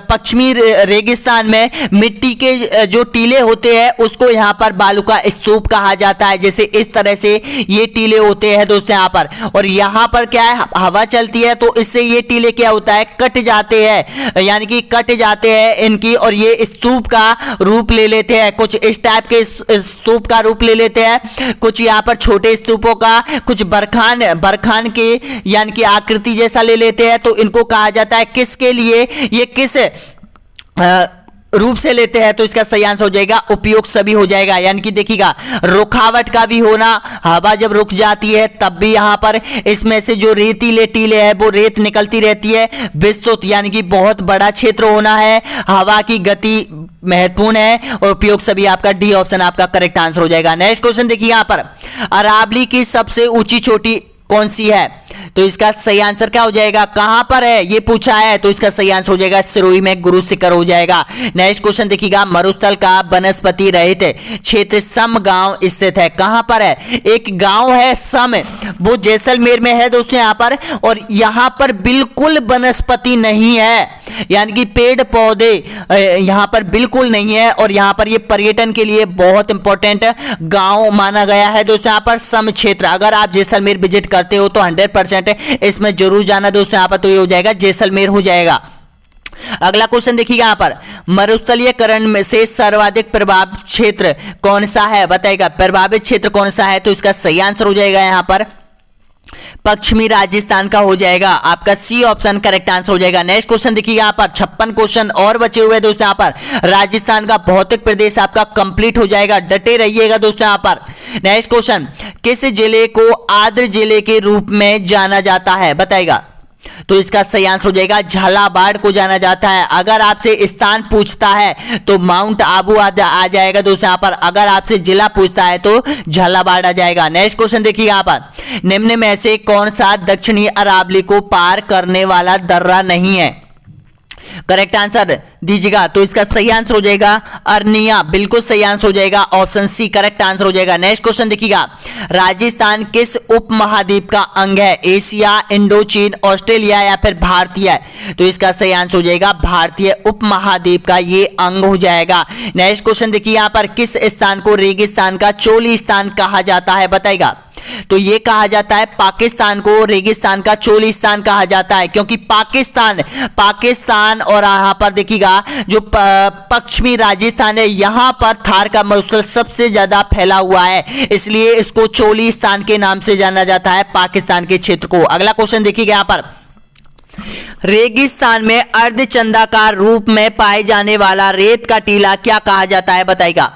पश्चिमी रेगिस्तान में मिट्टी के जो टीले होते हैं उसको यहाँ पर बालू का स्तूप कहा जाता है। जैसे इस तरह से ये टीले होते हैं दोस्तों यहाँ पर, और यहाँ पर क्या है, हवा चलती है तो इससे ये टीले क्या होता है, कट जाते हैं, यानी कि कट जाते हैं इनकी, और ये स्तूप का रूप ले लेते हैं। कुछ इस टाइप के स्तूप का रूप ले लेते हैं, कुछ यहाँ पर छोटे स्तूपों का, कुछ बरखान के यानी कि आकृति जैसा ले लेते हैं। तो इनको कहा जाता है किसके लिए, ये किस रूप से लेते हैं? तो इसका सही आंसर हो जाएगा उपयोग सभी हो जाएगा। यानी कि देखिएगा रुकावट का भी होना, हवा जब रुक जाती है तब भी यहाँ पर इसमें से जो रेतीले टीले है वो रेत निकलती रहती है। विस्तृत यानी कि बहुत बड़ा क्षेत्र होना है, हवा की गति महत्वपूर्ण है, और उपयोग सभी आपका डी ऑप्शन आपका करेक्ट आंसर हो जाएगा। नेक्स्ट क्वेश्चन देखिए यहाँ पर, अरावली की सबसे ऊंची चोटी कौन सी है? तो इसका सही आंसर क्या हो जाएगा, कहां पर है ये पूछा है, तो इसका सही आंसर हो जाएगा सिरोही में गुरु शिखर हो जाएगा। नेक्स्ट क्वेश्चन देखिएगा, मरुस्थल का वनस्पति रहित क्षेत्र सम गांव स्थित है, कहां पर है? एक गांव है सम, वो जैसलमेर में है दोस्तों यहाँ पर, और यहाँ पर बिल्कुल वनस्पति नहीं है, यानी कि पेड़ पौधे यहाँ पर बिल्कुल नहीं है, और यहाँ पर ये पर्यटन के लिए बहुत इंपॉर्टेंट गांव माना गया है दोस्तों यहाँ पर सम क्षेत्र। अगर आप जैसलमेर विजिट करते हो तो 100% इसमें जरूर जाना दोस्तों यहाँ पर, तो ये हो जाएगा जैसलमेर हो जाएगा। अगला क्वेश्चन देखिएगा यहाँ पर, मरुस्थलीयकरण में से सर्वाधिक प्रभावित क्षेत्र कौन सा है? बताइएगा प्रभावित क्षेत्र कौन सा है? तो इसका सही आंसर हो जाएगा यहाँ पर पश्चिमी राजस्थान का हो जाएगा, आपका सी ऑप्शन करेक्ट आंसर हो जाएगा। नेक्स्ट क्वेश्चन देखिए यहाँ पर 56 क्वेश्चन और बचे हुए दोस्तों यहाँ पर, राजस्थान का भौतिक प्रदेश आपका कंप्लीट हो जाएगा, डटे रहिएगा दोस्तों यहाँ पर। नेक्स्ट क्वेश्चन, किस जिले को आद्र जिले के रूप में जाना जाता है? बताएगा, तो इसका सही आंसर हो जाएगा झालावाड़ को जाना जाता है। अगर आपसे स्थान पूछता है तो माउंट आबू आ जाएगा दोस्तों यहाँ पर, अगर आपसे जिला पूछता है तो झालावाड़ आ जाएगा। नेक्स्ट क्वेश्चन देखिए यहाँ पर, निम्न में से कौन सा दक्षिणी अरावली को पार करने वाला दर्रा नहीं है? करेक्ट आंसर दीजिएगा, तो इसका सही आंसर हो जाएगा अर्निया, बिल्कुल सही आंसर हो जाएगा, ऑप्शन सी करेक्ट आंसर हो जाएगा। नेक्स्ट क्वेश्चन देखिएगा, राजस्थान किस उपमहाद्वीप का अंग है? एशिया, इंडो चीन, ऑस्ट्रेलिया या फिर भारतीय? तो इसका सही आंसर हो जाएगा भारतीय उपमहाद्वीप का ये अंग हो जाएगा। नेक्स्ट क्वेश्चन देखिए यहाँ पर, किस स्थान को रेगिस्तान का चोलिस्तान कहा जाता है? बताएगा, तो ये कहा जाता है पाकिस्तान को रेगिस्तान का चोलिस्तान कहा जाता है, क्योंकि पाकिस्तान और यहाँ पर देखिएगा जो पश्चिमी राजस्थान है यहाँ पर थार का मरुस्थल सबसे ज्यादा फैला हुआ है, इसलिए इसको चोलिस्तान के नाम से जाना जाता है पाकिस्तान के क्षेत्र को। अगला क्वेश्चन देखिएगा यहाँ पर, रेगिस्तान में अर्धचंदाकार रूप में पाए जाने वाला रेत का टीला क्या कहा जाता है? बताइएगा,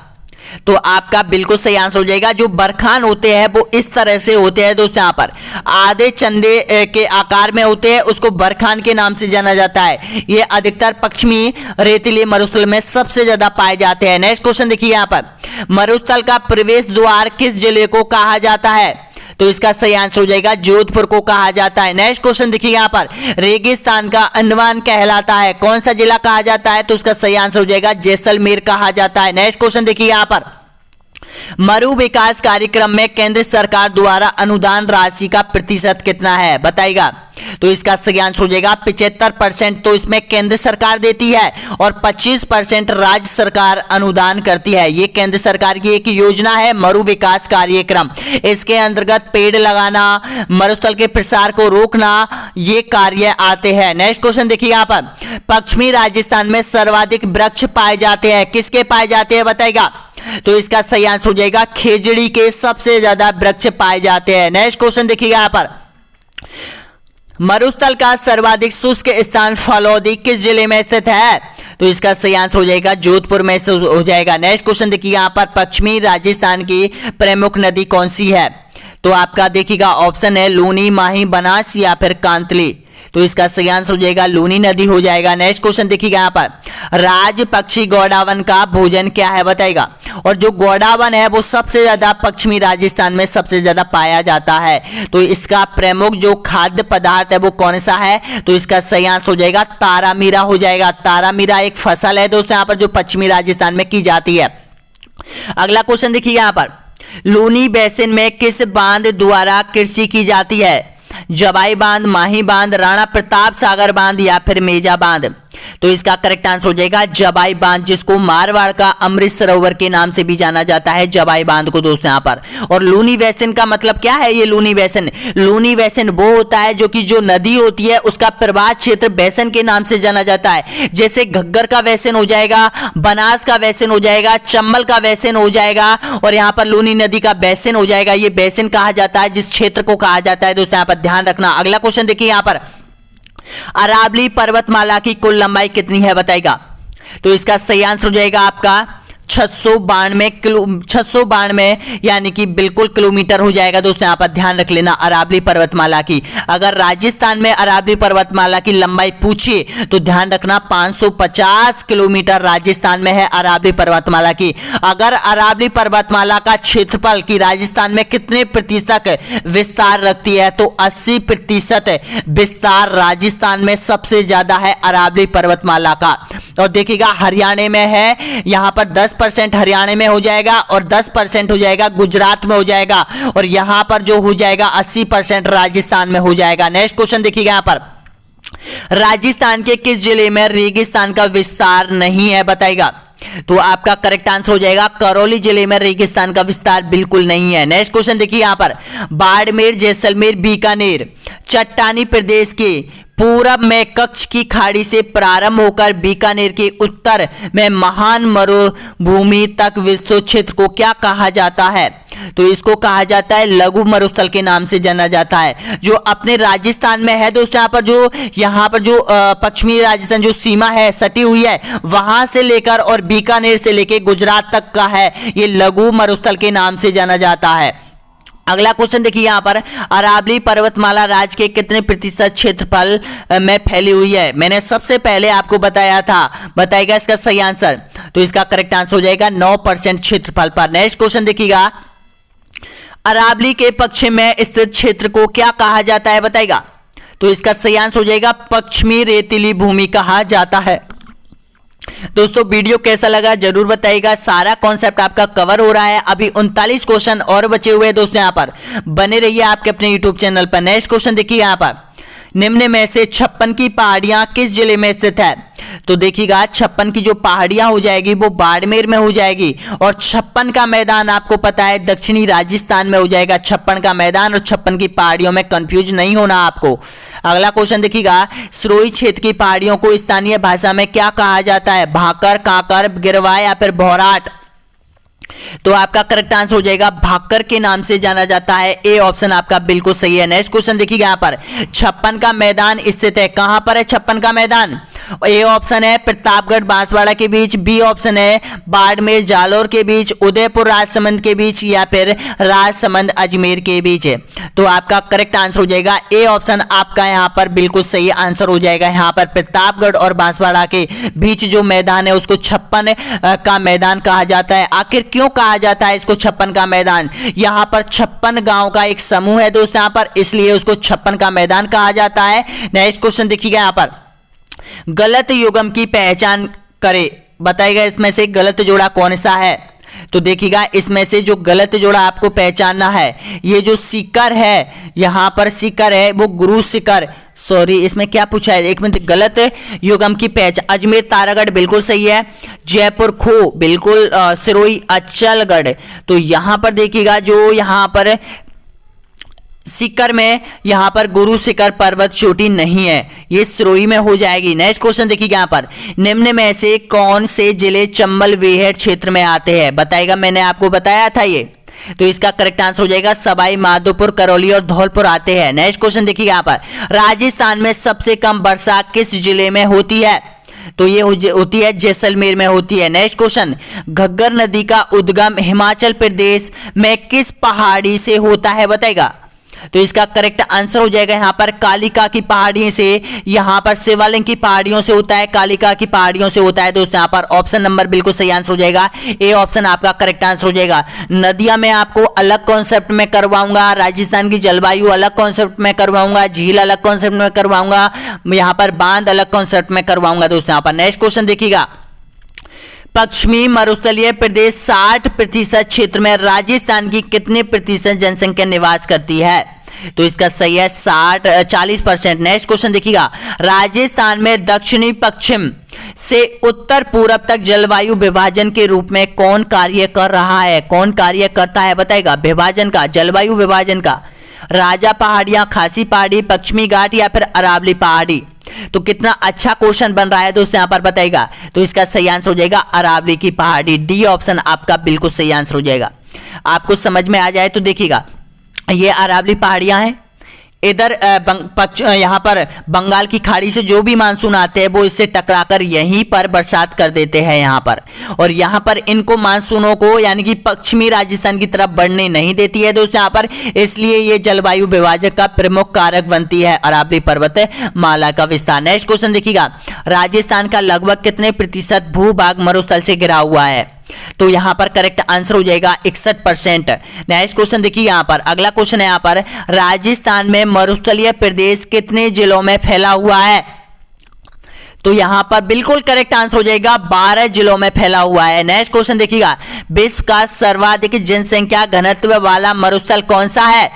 तो आपका बिल्कुल सही आंसर हो जाएगा, जो बरखान होते हैं वो इस तरह से होते हैं दोस्तों यहाँ पर, आधे चंदे के आकार में होते हैं, उसको बरखान के नाम से जाना जाता है। ये अधिकतर पश्चिमी रेतीले मरुस्थल में सबसे ज्यादा पाए जाते हैं। नेक्स्ट क्वेश्चन देखिए यहाँ पर, मरुस्थल का प्रवेश द्वार किस जिले को कहा जाता है? तो इसका सही आंसर हो जाएगा जोधपुर को कहा जाता है। नेक्स्ट क्वेश्चन देखिए यहाँ पर, रेगिस्तान का अंडमान कहलाता है, कौन सा जिला कहा जाता है? तो इसका सही आंसर हो जाएगा जैसलमेर कहा जाता है। नेक्स्ट क्वेश्चन देखिए यहाँ पर, मरु विकास कार्यक्रम में केंद्र सरकार द्वारा अनुदान राशि का प्रतिशत कितना है? बताइएगा, तो इसका सही आंसर हो जाएगा 75%, तो इसमें केंद्र सरकार देती है और 25% राज्य सरकार अनुदान करती है। ये केंद्र सरकार की एक योजना है मरु विकास कार्यक्रम, इसके अंतर्गत पेड़ लगाना, मरुस्थल के प्रसार को रोकना, ये कार्य आते हैं। नेक्स्ट क्वेश्चन देखिए यहाँ पर, पश्चिमी राजस्थान में सर्वाधिक वृक्ष पाए जाते हैं, किसके पाए जाते हैं? बताइएगा, तो इसका सही आंसर हो जाएगा खेजड़ी के सबसे ज्यादा वृक्ष पाए जाते हैं। नेक्स्ट क्वेश्चन देखिएगा यहाँ पर, मरुस्थल का सर्वाधिक शुष्क स्थान फलौदी किस जिले में स्थित है? तो इसका सही आंसर हो जाएगा जोधपुर में से हो जाएगा। नेक्स्ट क्वेश्चन देखिए यहाँ पर, पश्चिमी राजस्थान की प्रमुख नदी कौन सी है? तो आपका देखिएगा ऑप्शन है लूनी, माही, बनास या फिर कांतली। तो इसका सही आंसर हो जाएगा लूनी नदी हो जाएगा। नेक्स्ट क्वेश्चन देखिएगा यहाँ पर, राज पक्षी गौड़ावन का भोजन क्या है? बताएगा, और जो गौड़ावन है वो सबसे ज्यादा पश्चिमी राजस्थान में सबसे ज्यादा पाया जाता है, तो इसका प्रमुख जो खाद्य पदार्थ है वो कौन सा है? तो इसका सही आंसर हो जाएगा तारामीरा हो जाएगा। तारामीरा एक फसल है दोस्तों यहाँ पर जो पश्चिमी राजस्थान में की जाती है। अगला क्वेश्चन देखिए यहाँ पर, लूनी बेसिन में किस बांध द्वारा कृषि की जाती है? जबाई बांध, माही बांध, राणा प्रताप सागर बांध या फिर मेजा बांध। तो इसका करेक्ट आंसर हो जाएगा जबाई बांध, जिसको मारवाड़ का अमृत सरोवर के नाम से भी जाना जाता है, जबाई बांध को दोस्तों यहाँ पर। और लूनी वैसन का मतलब क्या है? ये लूनी वैसन वो होता है जो कि जो नदी होती है उसका प्रवाह क्षेत्र वैसन के नाम से जाना जाता है। जैसे घग्गर का वैसन हो जाएगा, बनास का वैसन हो जाएगा, चंबल का वैसन हो जाएगा और यहाँ पर लूनी नदी का वैसन हो जाएगा। ये वैसन कहा जाता है जिस क्षेत्र को कहा जाता है दोस्तों, यहाँ पर ध्यान रखना। अगला क्वेश्चन देखिए यहाँ पर, अरावली पर्वतमाला की कुल लंबाई कितनी है बताएगा? तो इसका सही आंसर हो जाएगा आपका 692 यानी कि बिल्कुल किलोमीटर हो जाएगा दोस्तों, यहाँ पर ध्यान रख लेना अरावली पर्वतमाला की। अगर राजस्थान में अरावली पर्वतमाला की लंबाई पूछिए तो ध्यान रखना 550 किलोमीटर राजस्थान में है अरावली पर्वतमाला की। अगर अरावली पर्वतमाला का क्षेत्रफल की राजस्थान में कितने प्रतिशत विस्तार रखती है तो 80% विस्तार राजस्थान में सबसे ज्यादा है अरावली पर्वतमाला का। और देखिएगा हरियाणा में है, यहां पर 10% हरियाणा में हो जाएगा और 10% हो जाएगा गुजरात में हो जाएगा और यहां पर जो हो जाएगा 80% राजस्थान में हो जाएगा। नेक्स्ट क्वेश्चन देखिएगा यहां पर, राजस्थान के किस जिले में रेगिस्तान का विस्तार नहीं है बताएगा? तो आपका करेक्ट आंसर हो जाएगा करौली जिले में रेगिस्तान का विस्तार बिल्कुल नहीं है। नेक्स्ट क्वेश्चन देखिए यहां पर, बाड़मेर, जैसलमेर, बीकानेर चट्टानी प्रदेश के पूरब में कच्छ की खाड़ी से प्रारंभ होकर बीकानेर के उत्तर में महान मरुभूमि तक विस्तृत क्षेत्र को क्या कहा जाता है? तो इसको कहा जाता है लघु मरुस्थल के नाम से जाना जाता है, जो अपने राजस्थान में है दोस्तों। यहाँ पर जो पश्चिमी राजस्थान जो सीमा है सटी हुई है, वहां से लेकर और बीकानेर से लेकर गुजरात तक का है, ये लघु मरुस्थल के नाम से जाना जाता है। अगला क्वेश्चन देखिए यहाँ पर, अरावली पर्वतमाला राज्य के कितने प्रतिशत क्षेत्रफल में फैली हुई है? मैंने सबसे पहले आपको बताया था, बताएगा इसका सही आंसर। तो इसका करेक्ट आंसर हो जाएगा 9% क्षेत्रफल पर। नेक्स्ट क्वेश्चन देखिएगा, अरावली के पश्चिम में स्थित क्षेत्र को क्या कहा जाता है बताएगा? तो इसका सही आंसर हो जाएगा पश्चिमी रेतीली भूमि कहा जाता है। दोस्तों वीडियो कैसा लगा जरूर बताइएगा। सारा कॉन्सेप्ट आपका कवर हो रहा है। अभी 39 क्वेश्चन और बचे हुए हैं दोस्तों, यहाँ पर बने रहिए आपके अपने यूट्यूब चैनल पर। नेक्स्ट क्वेश्चन देखिए यहाँ पर, निम्न में से 56 की पहाड़ियां किस जिले में स्थित है? तो देखिएगा 56 की जो पहाड़ियां हो जाएगी वो बाड़मेर में हो जाएगी और 56 का मैदान आपको पता है दक्षिणी राजस्थान में हो जाएगा। 56 का मैदान और 56 की पहाड़ियों में कंफ्यूज नहीं होना आपको। अगला क्वेश्चन देखिएगा, सिरोही क्षेत्र की पहाड़ियों को स्थानीय भाषा में क्या कहा जाता है? भाकर, काकर, गिरवा या फिर भौराट? तो आपका करेक्ट आंसर हो जाएगा भाकर के नाम से जाना जाता है। ए ऑप्शन आपका बिल्कुल सही है। नेक्स्ट क्वेश्चन देखिएगा यहाँ पर, 56 का मैदान स्थित है, कहां पर है 56 का मैदान? ए ऑप्शन है प्रतापगढ़ बांसवाड़ा के बीच, बी ऑप्शन है बाड़मेर जालोर के बीच, उदयपुर राजसमंद के बीच या फिर राजसमंद अजमेर के बीच। तो आपका करेक्ट आंसर हो जाएगा ए ऑप्शन आपका यहाँ पर बिल्कुल सही आंसर हो जाएगा। यहाँ पर प्रतापगढ़ और बांसवाड़ा के बीच जो मैदान है उसको 56 का मैदान कहा जाता है। आखिर क्यों कहा जाता है इसको 56 का मैदान? यहाँ पर 56 गांव का एक समूह है दोस्तों यहाँ पर, इसलिए उसको 56 का मैदान कहा जाता है। नेक्स्ट क्वेश्चन देखिएगा यहाँ पर, गलत युग्म की पहचान करे, बताइएगा इसमें से गलत जोड़ा कौन सा है? तो देखिएगा इसमें से जो गलत जोड़ा आपको पहचानना है, ये जो सीकर है, यहाँ पर सीकर है वो गुरु सीकर, सॉरी इसमें क्या पूछा है एक मिनट, गलत युग्म की पहचान, अजमेर तारागढ़ बिल्कुल सही है, जयपुर खो बिल्कुल, सिरोही अचलगढ़। तो यहाँ पर देखिएगा जो यहाँ पर सीकर में यहाँ पर गुरु शिखर पर्वत चोटी नहीं है, ये सिरोही में हो जाएगी। नेक्स्ट क्वेश्चन देखिएगा यहाँ पर, निम्न में से कौन से जिले चंबल वेहर क्षेत्र में आते हैं? बताएगा, मैंने आपको बताया था ये। तो इसका करेक्ट आंसर हो जाएगा सवाई माधोपुर, करौली और धौलपुर आते हैं। नेक्स्ट क्वेश्चन देखिएगा यहाँ पर, राजस्थान में सबसे कम वर्षा किस जिले में होती है? तो ये होती है जैसलमेर में होती है। नेक्स्ट क्वेश्चन, घग्गर नदी का उद्गम हिमाचल प्रदेश में किस पहाड़ी से होता है? बताएगा। तो इसका करेक्ट आंसर हो जाएगा यहाँ पर कालिका की पहाड़ी से, यहाँ पर शिवालिंग की पहाड़ियों से होता है, कालिका की पहाड़ियों से होता है दोस्तों। यहाँ पर ऑप्शन नंबर बिल्कुल सही आंसर हो जाएगा, ए ऑप्शन आपका करेक्ट आंसर हो जाएगा। नदियां मैं आपको अलग कॉन्सेप्ट में करवाऊंगा, राजस्थान की जलवायु अलग कॉन्सेप्ट में करवाऊंगा, झील अलग कॉन्सेप्ट में करवाऊंगा, यहाँ पर बांध अलग कॉन्सेप्ट में करवाऊंगा दोस्तों। यहाँ पर नेक्स्ट क्वेश्चन देखिएगा, पश्चिमी मरुस्थलीय प्रदेश 60% क्षेत्र में राजस्थान की कितने प्रतिशत जनसंख्या निवास करती है? तो इसका सही है 40%। नेक्स्ट क्वेश्चन देखिएगा, राजस्थान में दक्षिणी पश्चिम से उत्तर पूरब तक जलवायु विभाजन के रूप में कौन कार्य कर रहा है, कौन कार्य करता है बताएगा, विभाजन का, जलवायु विभाजन का। राजा पहाड़ियां, खासी पहाड़ी, पश्चिमी घाट या फिर अरावली पहाड़ी। तो कितना अच्छा क्वेश्चन बन रहा है दोस्तों यहाँ पर बताएगा। तो इसका सही आंसर हो जाएगा अरावली की पहाड़ी। डी ऑप्शन आपका बिल्कुल सही आंसर हो जाएगा। आपको समझ में आ जाए तो देखिएगा, ये अरावली पहाड़ियां हैं। इधर यहाँ पर बंगाल की खाड़ी से जो भी मानसून आते हैं वो इससे टकराकर यहीं पर बरसात कर देते हैं यहाँ पर, और यहाँ पर इनको मानसूनों को यानी कि पश्चिमी राजस्थान की तरफ बढ़ने नहीं देती है दोस्तों यहाँ पर, इसलिए ये जलवायु विभाजक का प्रमुख कारक बनती है अरावली पर्वत माला का विस्तार। नेक्स्ट क्वेश्चन देखिएगा, राजस्थान का लगभग कितने प्रतिशत भूभाग मरुस्थल से घिरा हुआ है। तो यहां पर करेक्ट आंसर हो जाएगा 61%। नेक्स्ट क्वेश्चन देखिए यहां पर, अगला क्वेश्चन है यहां पर, राजस्थान में मरुस्थलीय प्रदेश कितने जिलों में फैला हुआ है। तो यहां पर बिल्कुल करेक्ट आंसर हो जाएगा 12 जिलों में फैला हुआ है। नेक्स्ट क्वेश्चन देखिएगा, विश्व का सर्वाधिक जनसंख्या घनत्व वाला मरुस्थल कौन सा है।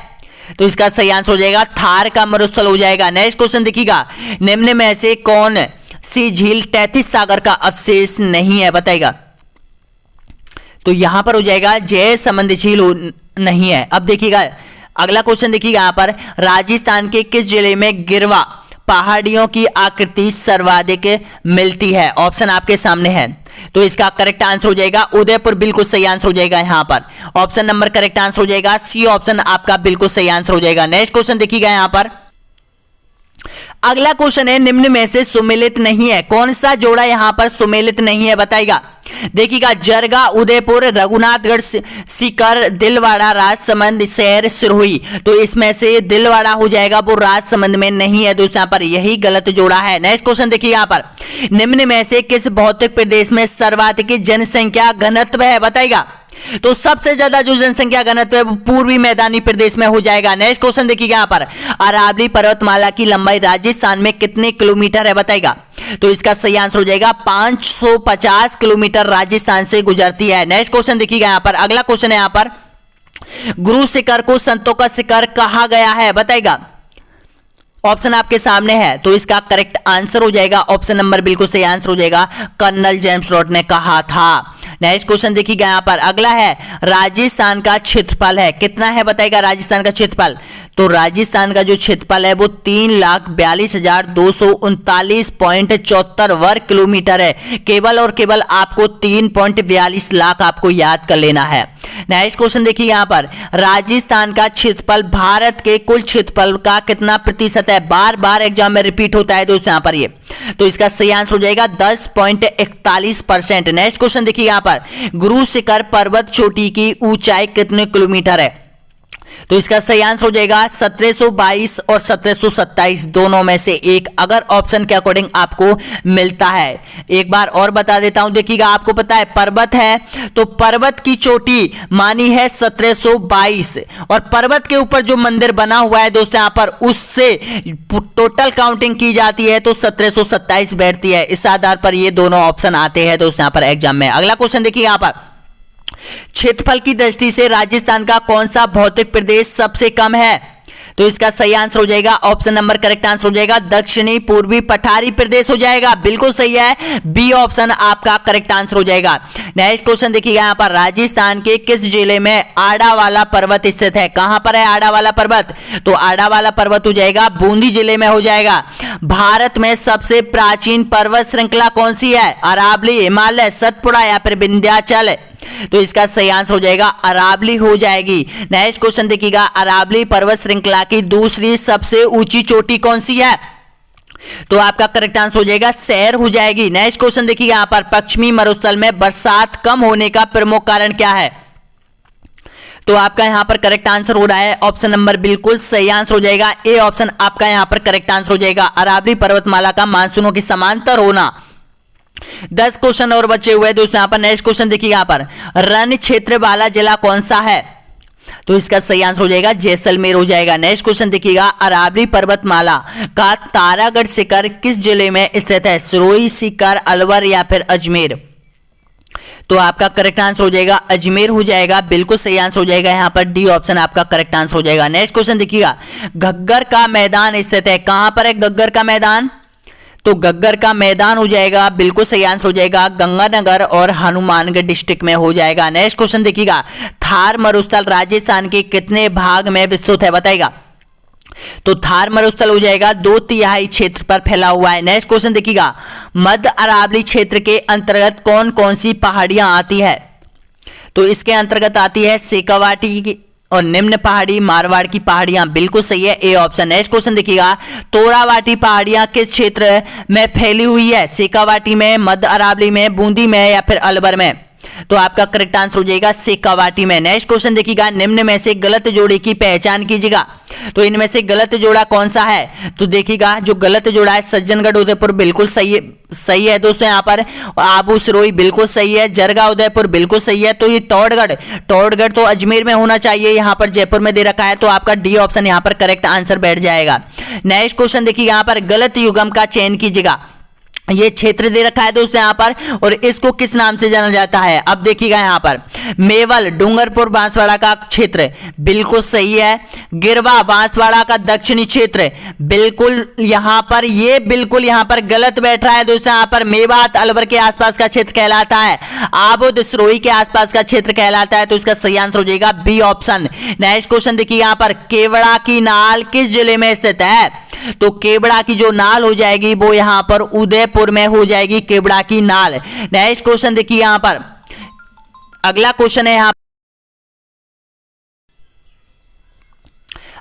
तो इसका सही आंसर हो जाएगा थार का मरुस्थल हो जाएगा। नेक्स्ट क्वेश्चन देखिएगा, निम्न में से कौन सी झील तैतीस सागर का अवशेष नहीं है बताएगा। तो यहां पर हो जाएगा जयसमंद झील नहीं है। अब देखिएगा अगला क्वेश्चन देखिएगा यहां पर, राजस्थान के किस जिले में गिरवा पहाड़ियों की आकृति सर्वाधिक मिलती है। ऑप्शन आपके सामने है। तो इसका करेक्ट आंसर हो जाएगा उदयपुर, बिल्कुल सही आंसर हो जाएगा यहां पर। ऑप्शन नंबर करेक्ट आंसर हो जाएगा सी ऑप्शन आपका बिल्कुल सही आंसर हो जाएगा। नेक्स्ट क्वेश्चन देखिएगा यहां पर, अगला क्वेश्चन है, निम्न में से सुमेलित नहीं है, कौन सा जोड़ा यहां पर सुमेलित नहीं है बताएगा। देखिएगा, जरगा, उदयपुर, रघुनाथगढ़, सीकर, दिलवाड़ा, राजसमंद, शहर, सिरोही। तो इसमें से दिलवाड़ा हो जाएगा, वो राजसमंद में नहीं है दोस्तों, यहाँ पर यही गलत जोड़ा है। नेक्स्ट क्वेश्चन देखिए यहाँ पर, निम्न में से किस भौतिक प्रदेश में सर्वाधिक जनसंख्या घनत्व है बताएगा। तो सबसे ज्यादा जो जनसंख्या घनत्व है वो पूर्वी मैदानी प्रदेश में हो जाएगा। नेक्स्ट क्वेश्चन देखिएगा यहाँ पर, अरावली पर्वतमाला की लंबाई राजस्थान में कितने किलोमीटर है बताएगा। तो इसका सही आंसर हो जाएगा 550 किलोमीटर राजस्थान से गुजरती है। नेक्स्ट क्वेश्चन देखिएगा यहाँ पर, अगला क्वेश्चन है यहाँ पर, गुरु शिखर को संतों का शिखर कहा गया है बताएगा। ऑप्शन आपके सामने है। तो इसका करेक्ट आंसर हो जाएगा ऑप्शन नंबर बिल्कुल सही आंसर हो जाएगा, कर्नल जेम्स रॉड ने कहा था। नेक्स्ट क्वेश्चन देखिएगा यहाँ पर, अगला है, राजस्थान का क्षेत्रफल है कितना है बताएगा। राजस्थान का क्षेत्रफल, तो राजस्थान का जो क्षेत्रफल है वो 3,42,239.74 वर्ग किलोमीटर है। केवल और केवल आपको 3.42 लाख आपको याद कर लेना है। नेक्स्ट क्वेश्चन देखिए यहाँ पर, राजस्थान का क्षेत्रफल भारत के कुल क्षेत्रफल का कितना प्रतिशत है। बार बार एग्जाम में रिपीट होता है दोस्तों यहाँ पर ये। तो इसका सही आंसर हो जाएगा 10.41%। नेक्स्ट क्वेश्चन देखिए यहाँ पर, गुरु शिखर पर्वत चोटी की ऊंचाई कितने किलोमीटर है। तो इसका सही आंसर हो जाएगा 1722 और 1727 दोनों में से एक, अगर ऑप्शन के अकॉर्डिंग आपको मिलता है। एक बार और बता देता हूं, देखिएगा आपको पता है पर्वत है, तो पर्वत की चोटी मानी है 1722 और पर्वत के ऊपर जो मंदिर बना हुआ है दोस्तों यहाँ पर उससे टोटल काउंटिंग की जाती है तो 1727 बैठती है। इस आधार पर ये दोनों ऑप्शन आते हैं दोस्तों यहाँ पर एग्जाम में। अगला क्वेश्चन देखिए यहाँ पर, क्षेत्रफल की दृष्टि से राजस्थान का कौन सा भौतिक प्रदेश सबसे कम है। तो इसका सही आंसर हो जाएगा ऑप्शन नंबर करेक्ट आंसर हो जाएगा दक्षिणी पूर्वी पठारी प्रदेश हो जाएगा, बिल्कुल सही है, बी ऑप्शन आपका करेक्ट आंसर हो जाएगा। नेक्स्ट क्वेश्चन देखिएगा यहाँ पर, राजस्थान के किस जिले में आड़ा वाला पर्वत स्थित है। कहां पर है आड़ा वाला पर्वत। तो आड़ा वाला पर्वत हो जाएगा बूंदी जिले में हो जाएगा। भारत में सबसे प्राचीन पर्वत श्रृंखला कौन सी है। अरावली, हिमालय, सतपुड़ा या फिर विंध्याचल। तो इसका सही आंसर हो जाएगा अरावली हो जाएगी। नेक्स्ट क्वेश्चन देखिएगा, अरावली पर्वत श्रृंखला की दूसरी सबसे ऊंची चोटी कौन सी है। तो आपका करेक्ट आंसर हो जाएगा शहर हो जाएगी। नेक्स्ट क्वेश्चन देखिएगा यहाँ पर, पश्चिमी मरुस्थल में बरसात कम होने का प्रमुख कारण क्या है। तो आपका यहां पर करेक्ट आंसर हो रहा है ऑप्शन नंबर बिल्कुल सही आंसर हो जाएगा, ए ऑप्शन आपका यहां पर करेक्ट आंसर हो जाएगा, अरावली पर्वतमाला का मानसूनों के समांतर होना। 10 क्वेश्चन और बचे हुए दोस्तों यहाँ पर। नेक्स्ट क्वेश्चन देखिए यहाँ पर, रण क्षेत्र वाला जिला कौन सा है। तो इसका सही आंसर हो जाएगा जैसलमेर हो जाएगा। नेक्स्ट क्वेश्चन देखिएगा, अरावली पर्वतमाला का तारागढ़ शिखर किस जिले में स्थित है। सिरोही, सीकर, अलवर या फिर अजमेर। तो आपका करेक्ट आंसर हो जाएगा अजमेर हो जाएगा, बिल्कुल सही आंसर हो जाएगा यहाँ पर डी ऑप्शन आपका करेक्ट आंसर हो जाएगा। नेक्स्ट क्वेश्चन देखिएगा, घग्गर का मैदान स्थित है, कहां पर है घग्गर का मैदान? तो घग्गर का मैदान हो जाएगा, बिल्कुल सही आंसर हो जाएगा गंगानगर और हनुमानगढ़ डिस्ट्रिक्ट में हो जाएगा। नेक्स्ट क्वेश्चन देखिएगा, थार मरुस्थल राजस्थान के कितने भाग में विस्तृत है बताइएगा? तो थार मरुस्थल हो जाएगा 2/3 क्षेत्र पर फैला हुआ है। नेक्स्ट क्वेश्चन देखिएगा, मध्य अरावली क्षेत्र के अंतर्गत कौन कौन सी पहाड़ियां आती है? तो इसके अंतर्गत आती है शेखावाटी की और निम्न पहाड़ी मारवाड़ की पहाड़ियां, बिल्कुल सही है ए ऑप्शन। नेक्स्ट क्वेश्चन देखिएगा, तोरावाटी पहाड़ियां किस क्षेत्र में फैली हुई है? शेखावाटी में, मध्य अरावली में, बूंदी में या फिर अलवर में? तो आपका करेक्ट आंसर हो जाएगा शेखावाटी में। नेक्स्ट क्वेश्चन देखिएगा, निम्न में से गलत जोड़े की पहचान कीजिएगा। तो इनमें से गलत जोड़ा कौन सा है? तो देखिएगा जो गलत जोड़ा है सज्जनगढ़ उदयपुर, बिल्कुल सही है दोस्तों। यहाँ पर आबू सिरोही बिल्कुल सही है, जरगा उदयपुर बिल्कुल सही है। तो ये टोडगढ़ तो अजमेर में होना चाहिए, यहाँ पर जयपुर में दे रखा है, तो आपका डी ऑप्शन यहाँ पर करेक्ट आंसर बैठ जाएगा। नेक्स्ट क्वेश्चन देखिए, यहाँ पर गलत युग्म का चयन कीजिएगा। ये क्षेत्र दे रखा है दोस्तों यहाँ पर, और इसको किस नाम से जाना जाता है? अब देखिएगा यहाँ पर मेवल डूंगरपुर बांसवाड़ा का क्षेत्र, बिल्कुल सही है। गिरवा बांसवाड़ा का दक्षिणी क्षेत्र, बिल्कुल यहाँ पर गलत बैठ रहा है दोस्तों। यहाँ पर मेवात अलवर के आसपास का क्षेत्र कहलाता है, आबुद सिरोही के आसपास का क्षेत्र कहलाता है, तो इसका सही आंसर हो जाएगा बी ऑप्शन। नेक्स्ट क्वेश्चन देखिए, यहाँ पर केवड़ा की नाल किस जिले में स्थित है? तो केवड़ा की जो नाल हो जाएगी वो यहां पर उदयपुर में हो जाएगी, केवड़ा की नाल। नेक्स्ट क्वेश्चन देखिए, यहां पर अगला क्वेश्चन है,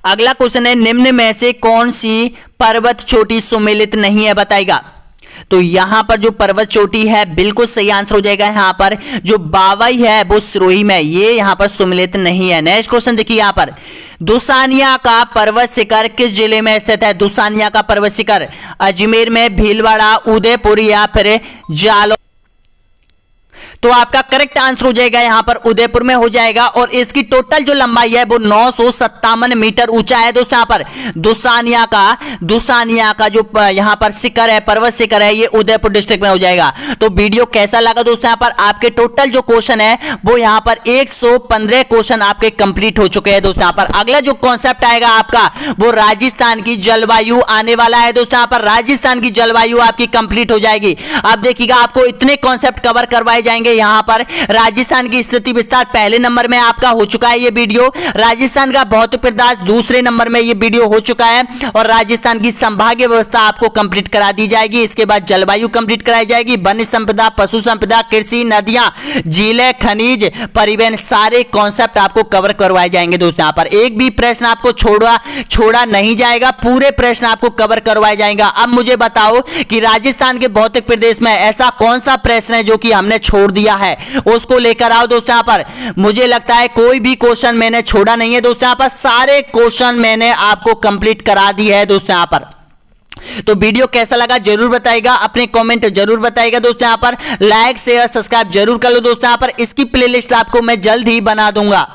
अगला क्वेश्चन है, निम्न में से कौन सी पर्वत चोटी सुमेलित नहीं है बताइएगा? तो यहां पर जो पर्वत चोटी है बिल्कुल सही आंसर हो जाएगा। यहां पर जो बावई है वो सिरोही में, ये यहां पर सुमेलित नहीं है। नेक्स्ट क्वेश्चन देखिए, यहां पर दुसानिया का पर्वत शिखर किस जिले में स्थित है? दुसानिया का पर्वत शिखर अजमेर में, भीलवाड़ा, उदयपुर या फिर जालौर? तो आपका करेक्ट आंसर हो जाएगा यहां पर उदयपुर में हो जाएगा, और इसकी टोटल जो लंबाई है वो 957 मीटर ऊंचा है दोस्तों। यहां पर दुसानिया का जो यहां पर शिखर है, पर्वत शिखर है, ये उदयपुर डिस्ट्रिक्ट में हो जाएगा। तो वीडियो कैसा लगा दोस्तों? यहां पर आपके टोटल जो क्वेश्चन है वो यहां पर 115 क्वेश्चन आपके कंप्लीट हो चुके हैं दोस्तों। यहां पर अगला जो कॉन्सेप्ट आएगा आपका वो राजस्थान की जलवायु आने वाला है दोस्तों। यहां पर राजस्थान की जलवायु आपकी कंप्लीट हो जाएगी। अब देखिएगा आपको इतने कॉन्सेप्ट कवर करवाए जाएंगे। यहां पर राजस्थान की स्थिति विस्तार पहले नंबर में आपका हो चुका है ये वीडियो, राजस्थान का भौतिक प्रदार्थ दूसरे नंबर में ये वीडियो हो चुका है, और राजस्थान की संभागीय व्यवस्था आपको कंप्लीट करा दी जाएगी। इसके बाद जलवायु कंप्लीट कराई जाएगी, वन्य संपदा, पशु संपदा, कृषि, नदियां, झीलें, खनिज, परिवहन, सारे कॉन्सेप्ट आपको कवर करवाए जाएंगे दोस्तों। यहां पर एक भी प्रश्न आपको छोड़ा नहीं जाएगा, पूरे प्रश्न आपको कवर करवाए जाएंगे। अब मुझे बताओ कि राजस्थान के भौतिक प्रदेश में ऐसा कौन सा प्रश्न है जो कि हमने छोड़ दिया है, उसको लेकर आओ दोस्तों। यहां पर मुझे लगता है कोई भी क्वेश्चन मैंने छोड़ा नहीं है दोस्तों। यहां पर सारे क्वेश्चन मैंने आपको कंप्लीट करा दी है दोस्तों। यहां पर तो वीडियो कैसा लगा जरूर बताइएगा, अपने कमेंट जरूर बताइएगा दोस्तों। यहां पर लाइक शेयर सब्सक्राइब जरूर कर लो दोस्तों। यहां पर इसकी प्लेलिस्ट आपको मैं जल्द ही बना दूंगा।